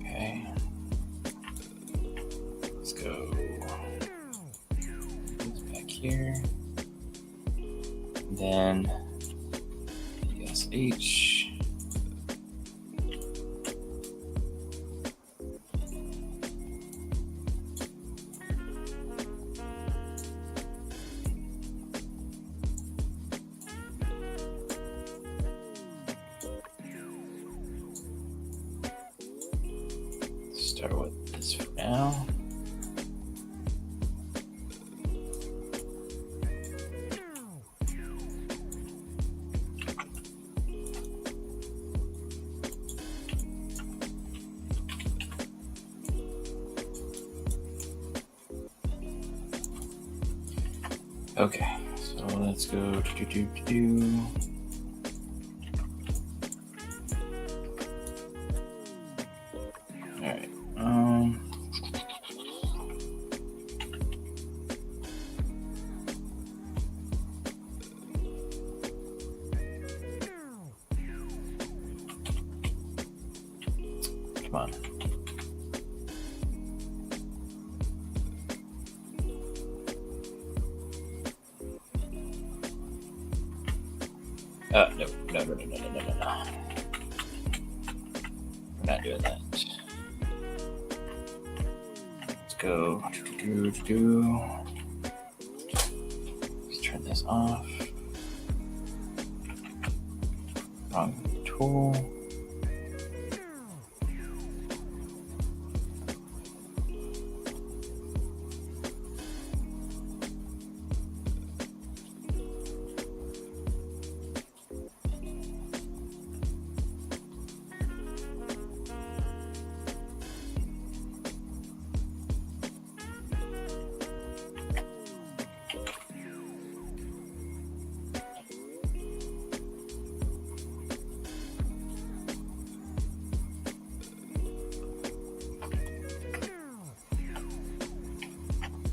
Okay. Let's go. Here, and then ESH. Start with this for now. Okay, so let's go do. All right. Come on. No. We're not doing that. Let's go. Let's turn this off. Wrong tool.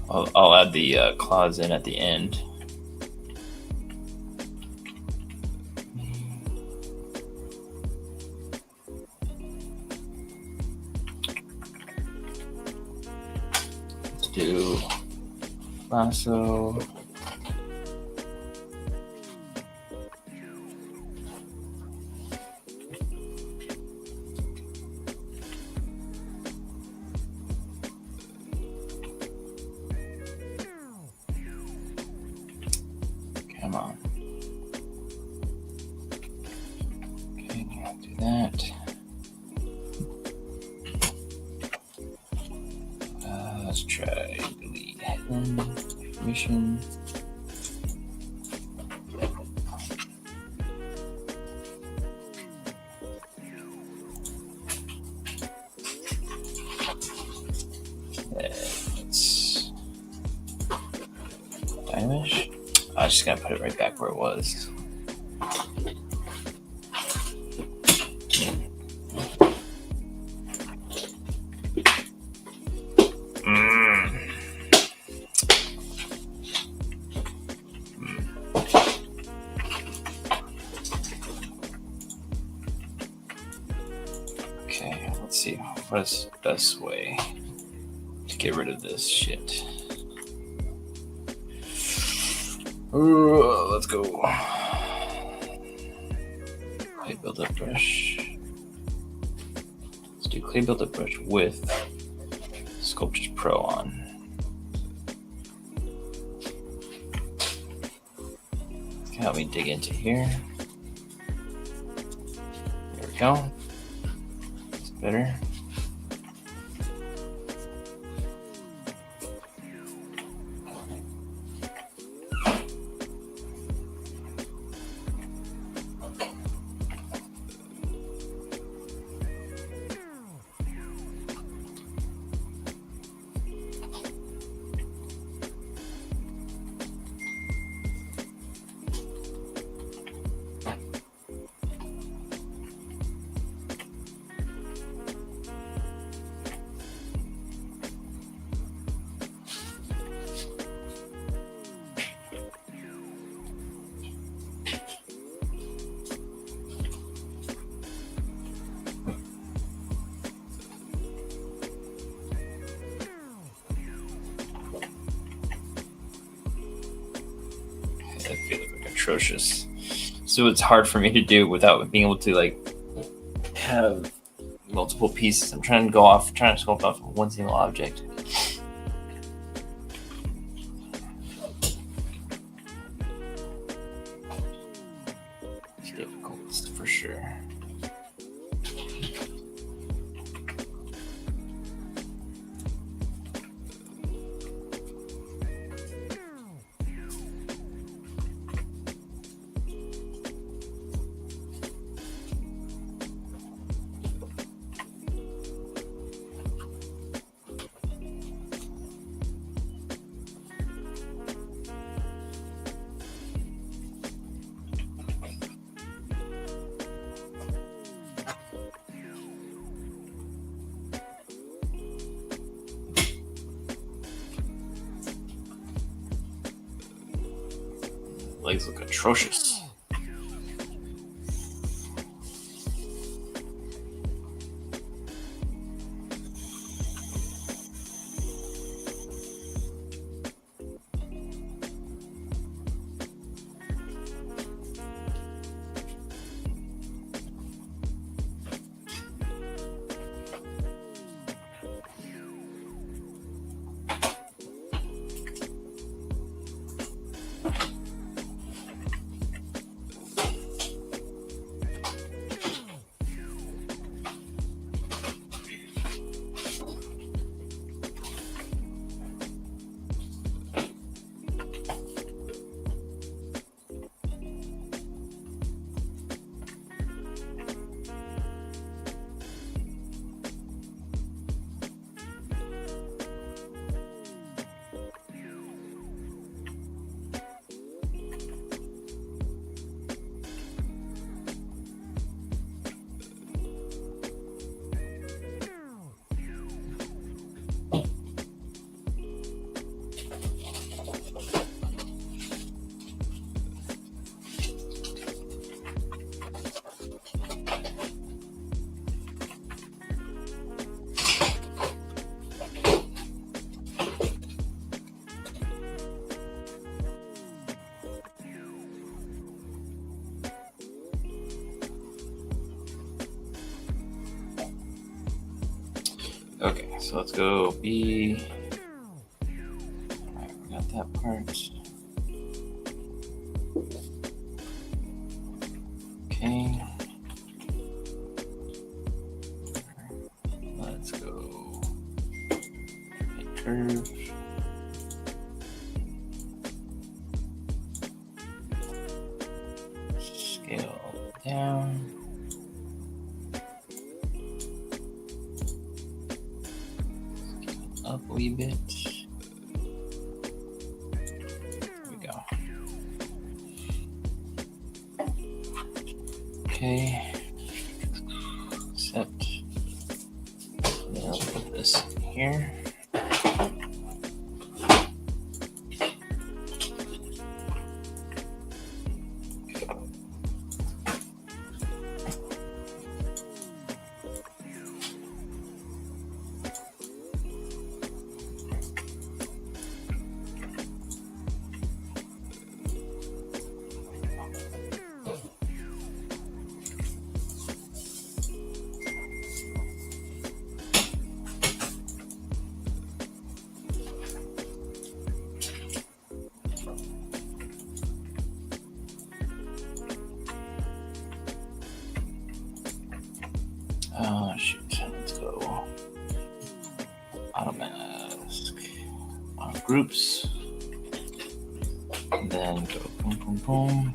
I'll add the claws in at the end. Let's do lasso. Come on. Okay, do that. Let's try delete information. Let's Dynamish. I'm just gonna put it right back where it was. Okay, let's see. What is the best way to get rid of this shit? Let's go. Clay buildup brush. Let's do clay buildup brush with Sculptors Pro on. Help me dig into here. There we go. That's better. That feels like atrocious. So it's hard for me to do without being able to like have multiple pieces. I'm trying to sculpt off of one single object. It's difficult for sure. Legs look atrocious. So let's go B. Alright, we got that part. Okay. Let's go. Curve. Scale down. Up a wee bit. There we go. Okay. Except, then I'll put this here. Oh shoot, let's go auto mask, groups, and then go boom, boom, boom.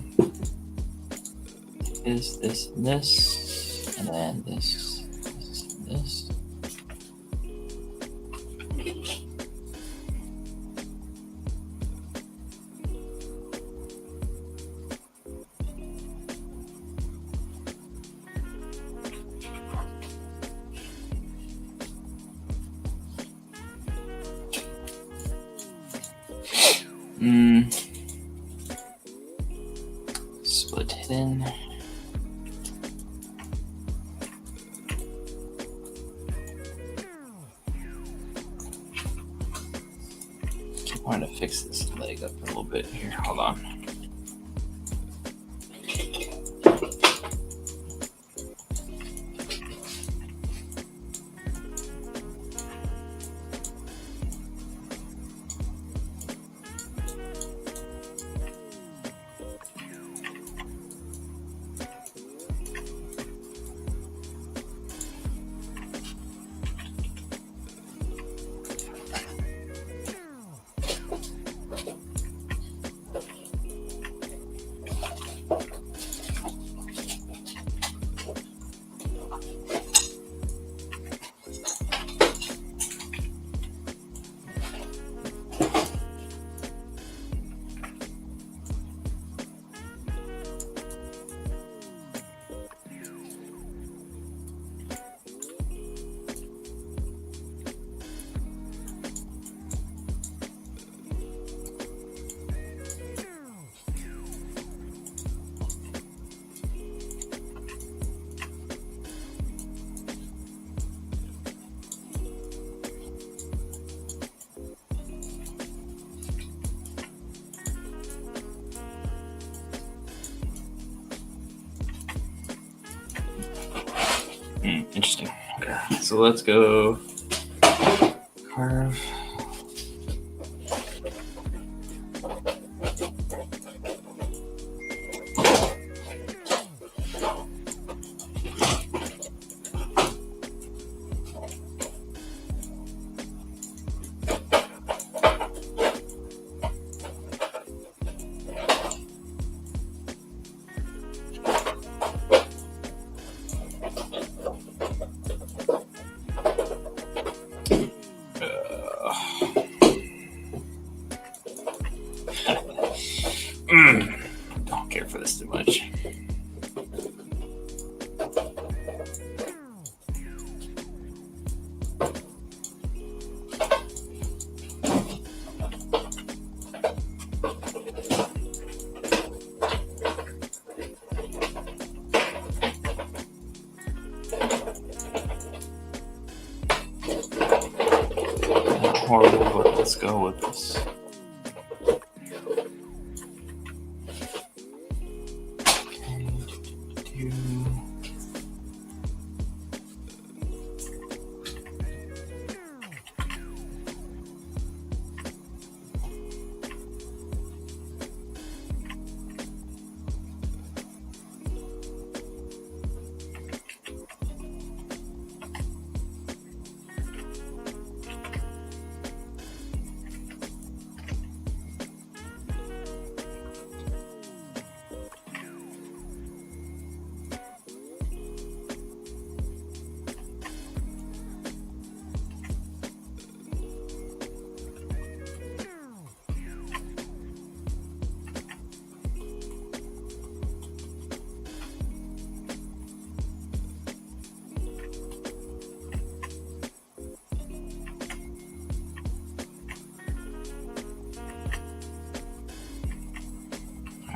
This, and this, and then this, and this. Split hidden. Keep wanting to fix this leg up a little bit here. Hold on. Interesting. Okay, so let's go carve. Don't care for this too much. Not horrible, but let's go with this.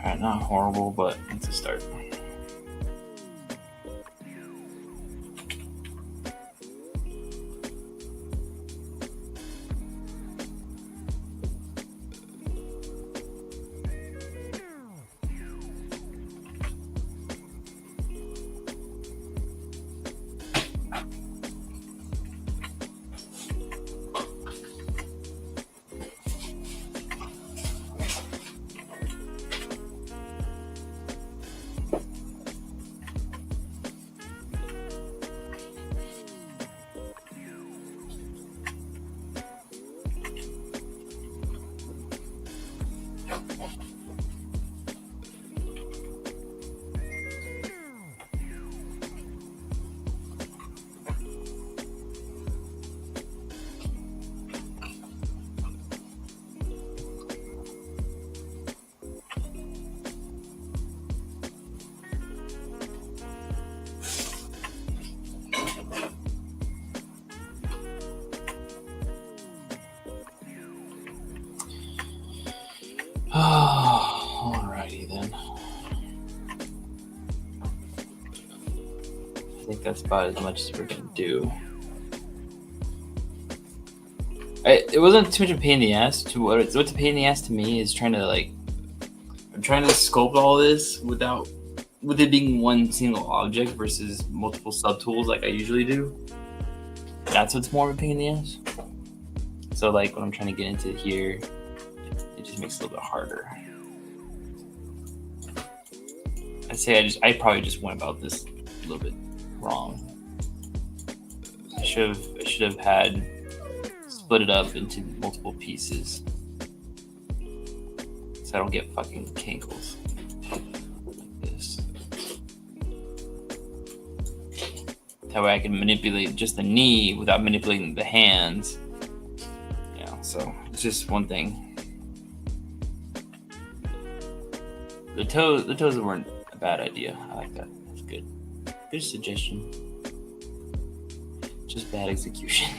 Alright, not horrible, but it's a start. Alrighty then. I think that's about as much as we're gonna do. It wasn't too much of a pain in the ass. What's a pain in the ass to me is trying to sculpt all this with it being one single object versus multiple subtools like I usually do. That's what's more of a pain in the ass. So like when I'm trying to get into here, it just makes it a little bit harder. I'd say I probably just went about this a little bit wrong. I should have had split it up into multiple pieces so I don't get fucking cankles like this. That way I can manipulate just the knee without manipulating the hands. Yeah, so it's just one thing. The toes weren't a bad idea. I like that. That's good. Good suggestion. Just bad execution.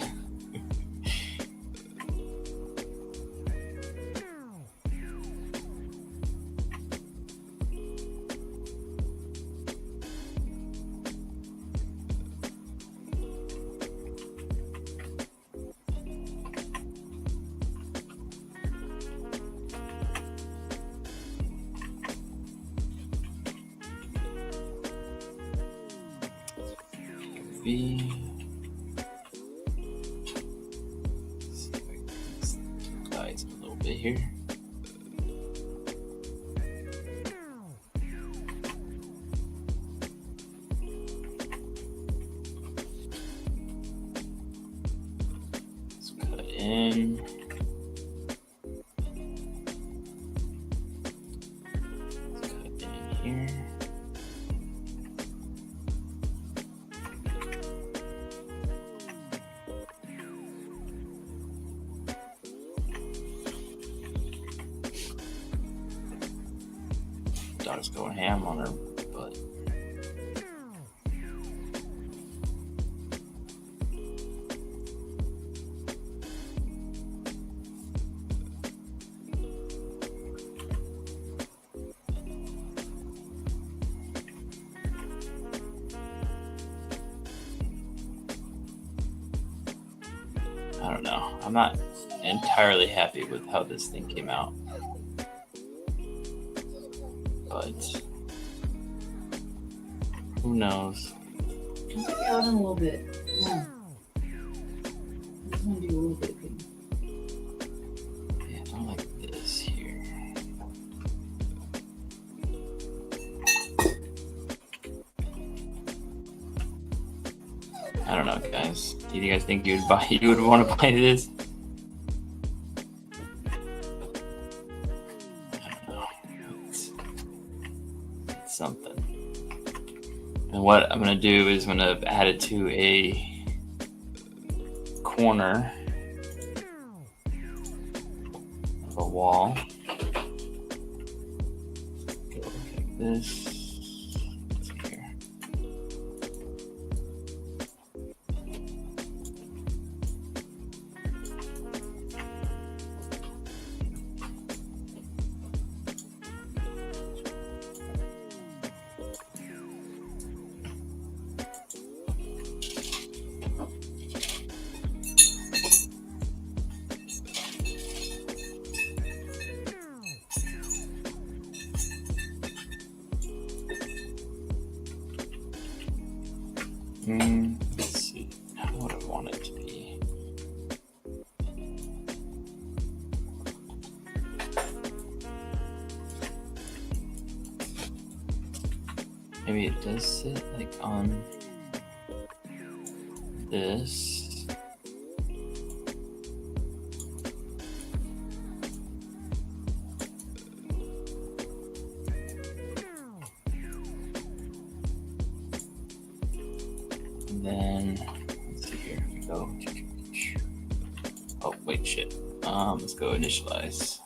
See if I can fix the sides a little bit here. Let's cut in. Let's cut in here. Dog's going ham on her butt. I don't know. I'm not entirely happy with how this thing came out. But who knows? Just take it out in a little bit. Yeah. Just want to do a little bit. Yeah, I don't like this here. I don't know, guys. Do you guys think you would want to buy this? Something. And what I'm going to do is I'm going to add it to a corner of a wall. Go like this. Here. Let's see. How would I want it to be? Maybe it does sit like on this. And then let's see here. We go. Oh wait, shit. Let's go initialize.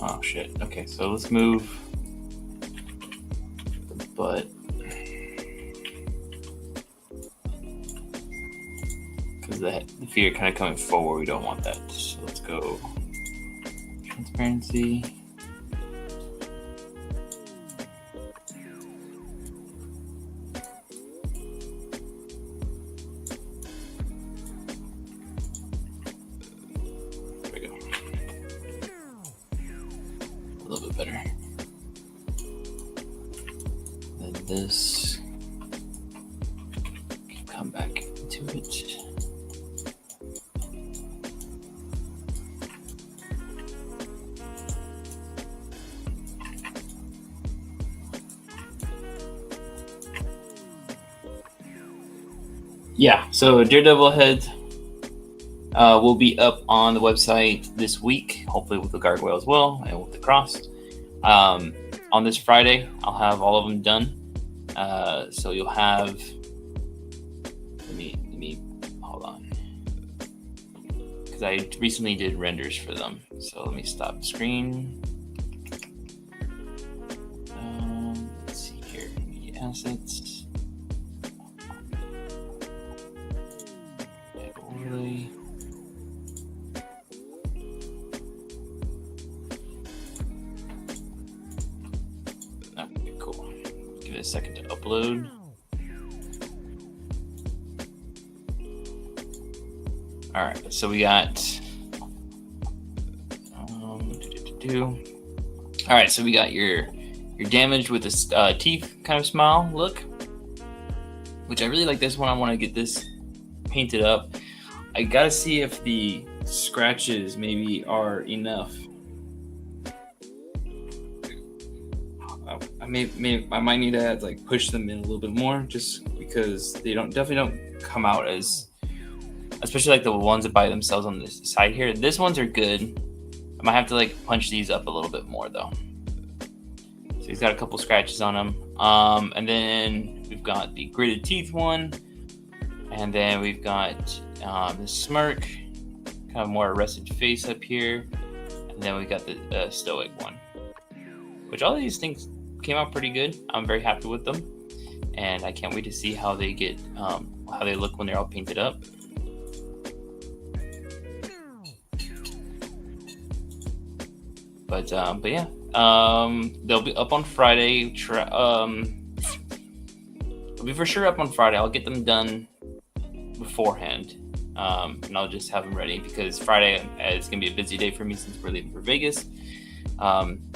Oh shit. Okay, so let's move the butt. Because the feet are kind of coming forward. We don't want that. So let's go transparency. Better. Then this can come back into it. Yeah, so Daredevil head will be up on the website this week, hopefully with the gargoyle as well and with the cross. On this Friday, I'll have all of them done. So you'll have. Let me hold on, because I recently did renders for them. So let me stop the screen. Let's see here, media assets. Overlay. Okay, cool. Give it a second to upload. All right, so we got. All right, so we got your damage with this teeth kind of smile look, which I really like this one. I want to get this painted up. I gotta see if the scratches maybe are enough. I might need to like push them in a little bit more, just because they definitely don't come out as, especially like the ones that by themselves on this side here. These ones are good. I might have to like punch these up a little bit more though. So he's got a couple scratches on him. And then we've got the gritted teeth one, and then we've got the smirk, kind of more arrested face up here, and then we got the stoic one. Which all of these things came out pretty good. I'm very happy with them, and I can't wait to see how they get, how they look when they're all painted up. But yeah, they'll be up on Friday. They'll be for sure up on Friday. I'll get them done beforehand, and I'll just have them ready, because Friday is gonna be a busy day for me since we're leaving for Vegas.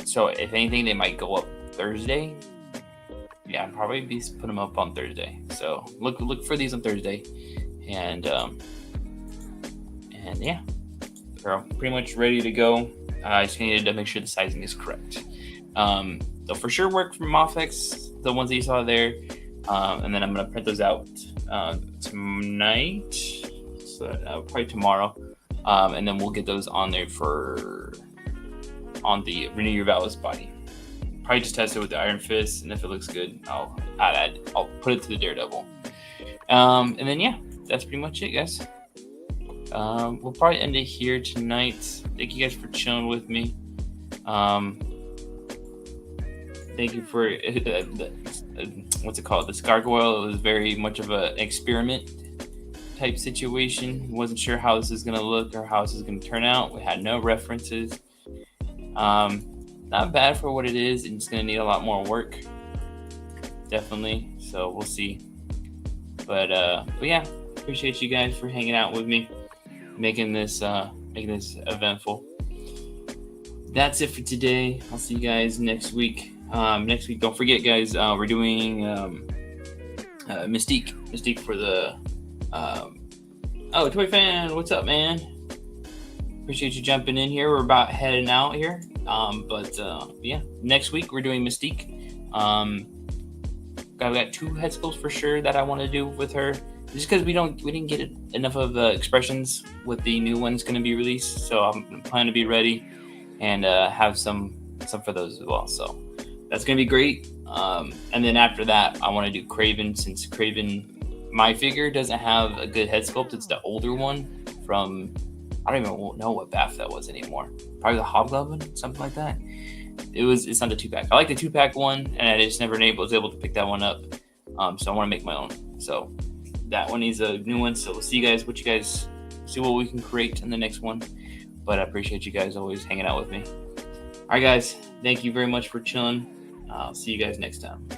So if anything, they might go up Thursday. Yeah, I'll probably be putting them up on Thursday. So look for these on Thursday, and yeah, they're pretty much ready to go. I just needed to make sure the sizing is correct. They'll for sure work for Mofex, the ones that you saw there, and then I'm gonna print those out tonight, so probably tomorrow, and then we'll get those on there on the Renew Your Vows body. Probably just test it with the Iron Fist, and if it looks good, I'll put it to the Daredevil. And then yeah, that's pretty much it, guys. We'll probably end it here tonight. Thank you guys for chilling with me. Thank you for what's it called? This gargoyle. It was very much of an experiment. type situation. Wasn't sure how this is going to look or how this is going to turn out. We had no references. Not bad for what it is. It's going to need a lot more work, definitely. So we'll see. But yeah, appreciate you guys for hanging out with me, making this eventful. That's it for today. I'll see you guys next week. Next week, don't forget, guys, we're doing Mystique for the Toy Fan. What's up, man? Appreciate you jumping in here. We're about heading out here. Yeah, next week we're doing Mystique. I've got 2 head sculpts for sure that I want to do with her, just because we didn't get enough of expressions with the new one's going to be released. So I'm planning to be ready and have some for those as well. So that's going to be great. And then after that, I want to do Craven, since Craven, my figure, doesn't have a good head sculpt. It's the older one from, I don't even know what BAF that was anymore. Probably the Hobgoblin, something like that. It's not the 2-pack. I like the 2-pack one, and I just never was able to pick that one up. So I want to make my own. So that one needs a new one. So we'll see what you guys see what we can create in the next one. But I appreciate you guys always hanging out with me. All right, guys. Thank you very much for chilling. I'll see you guys next time.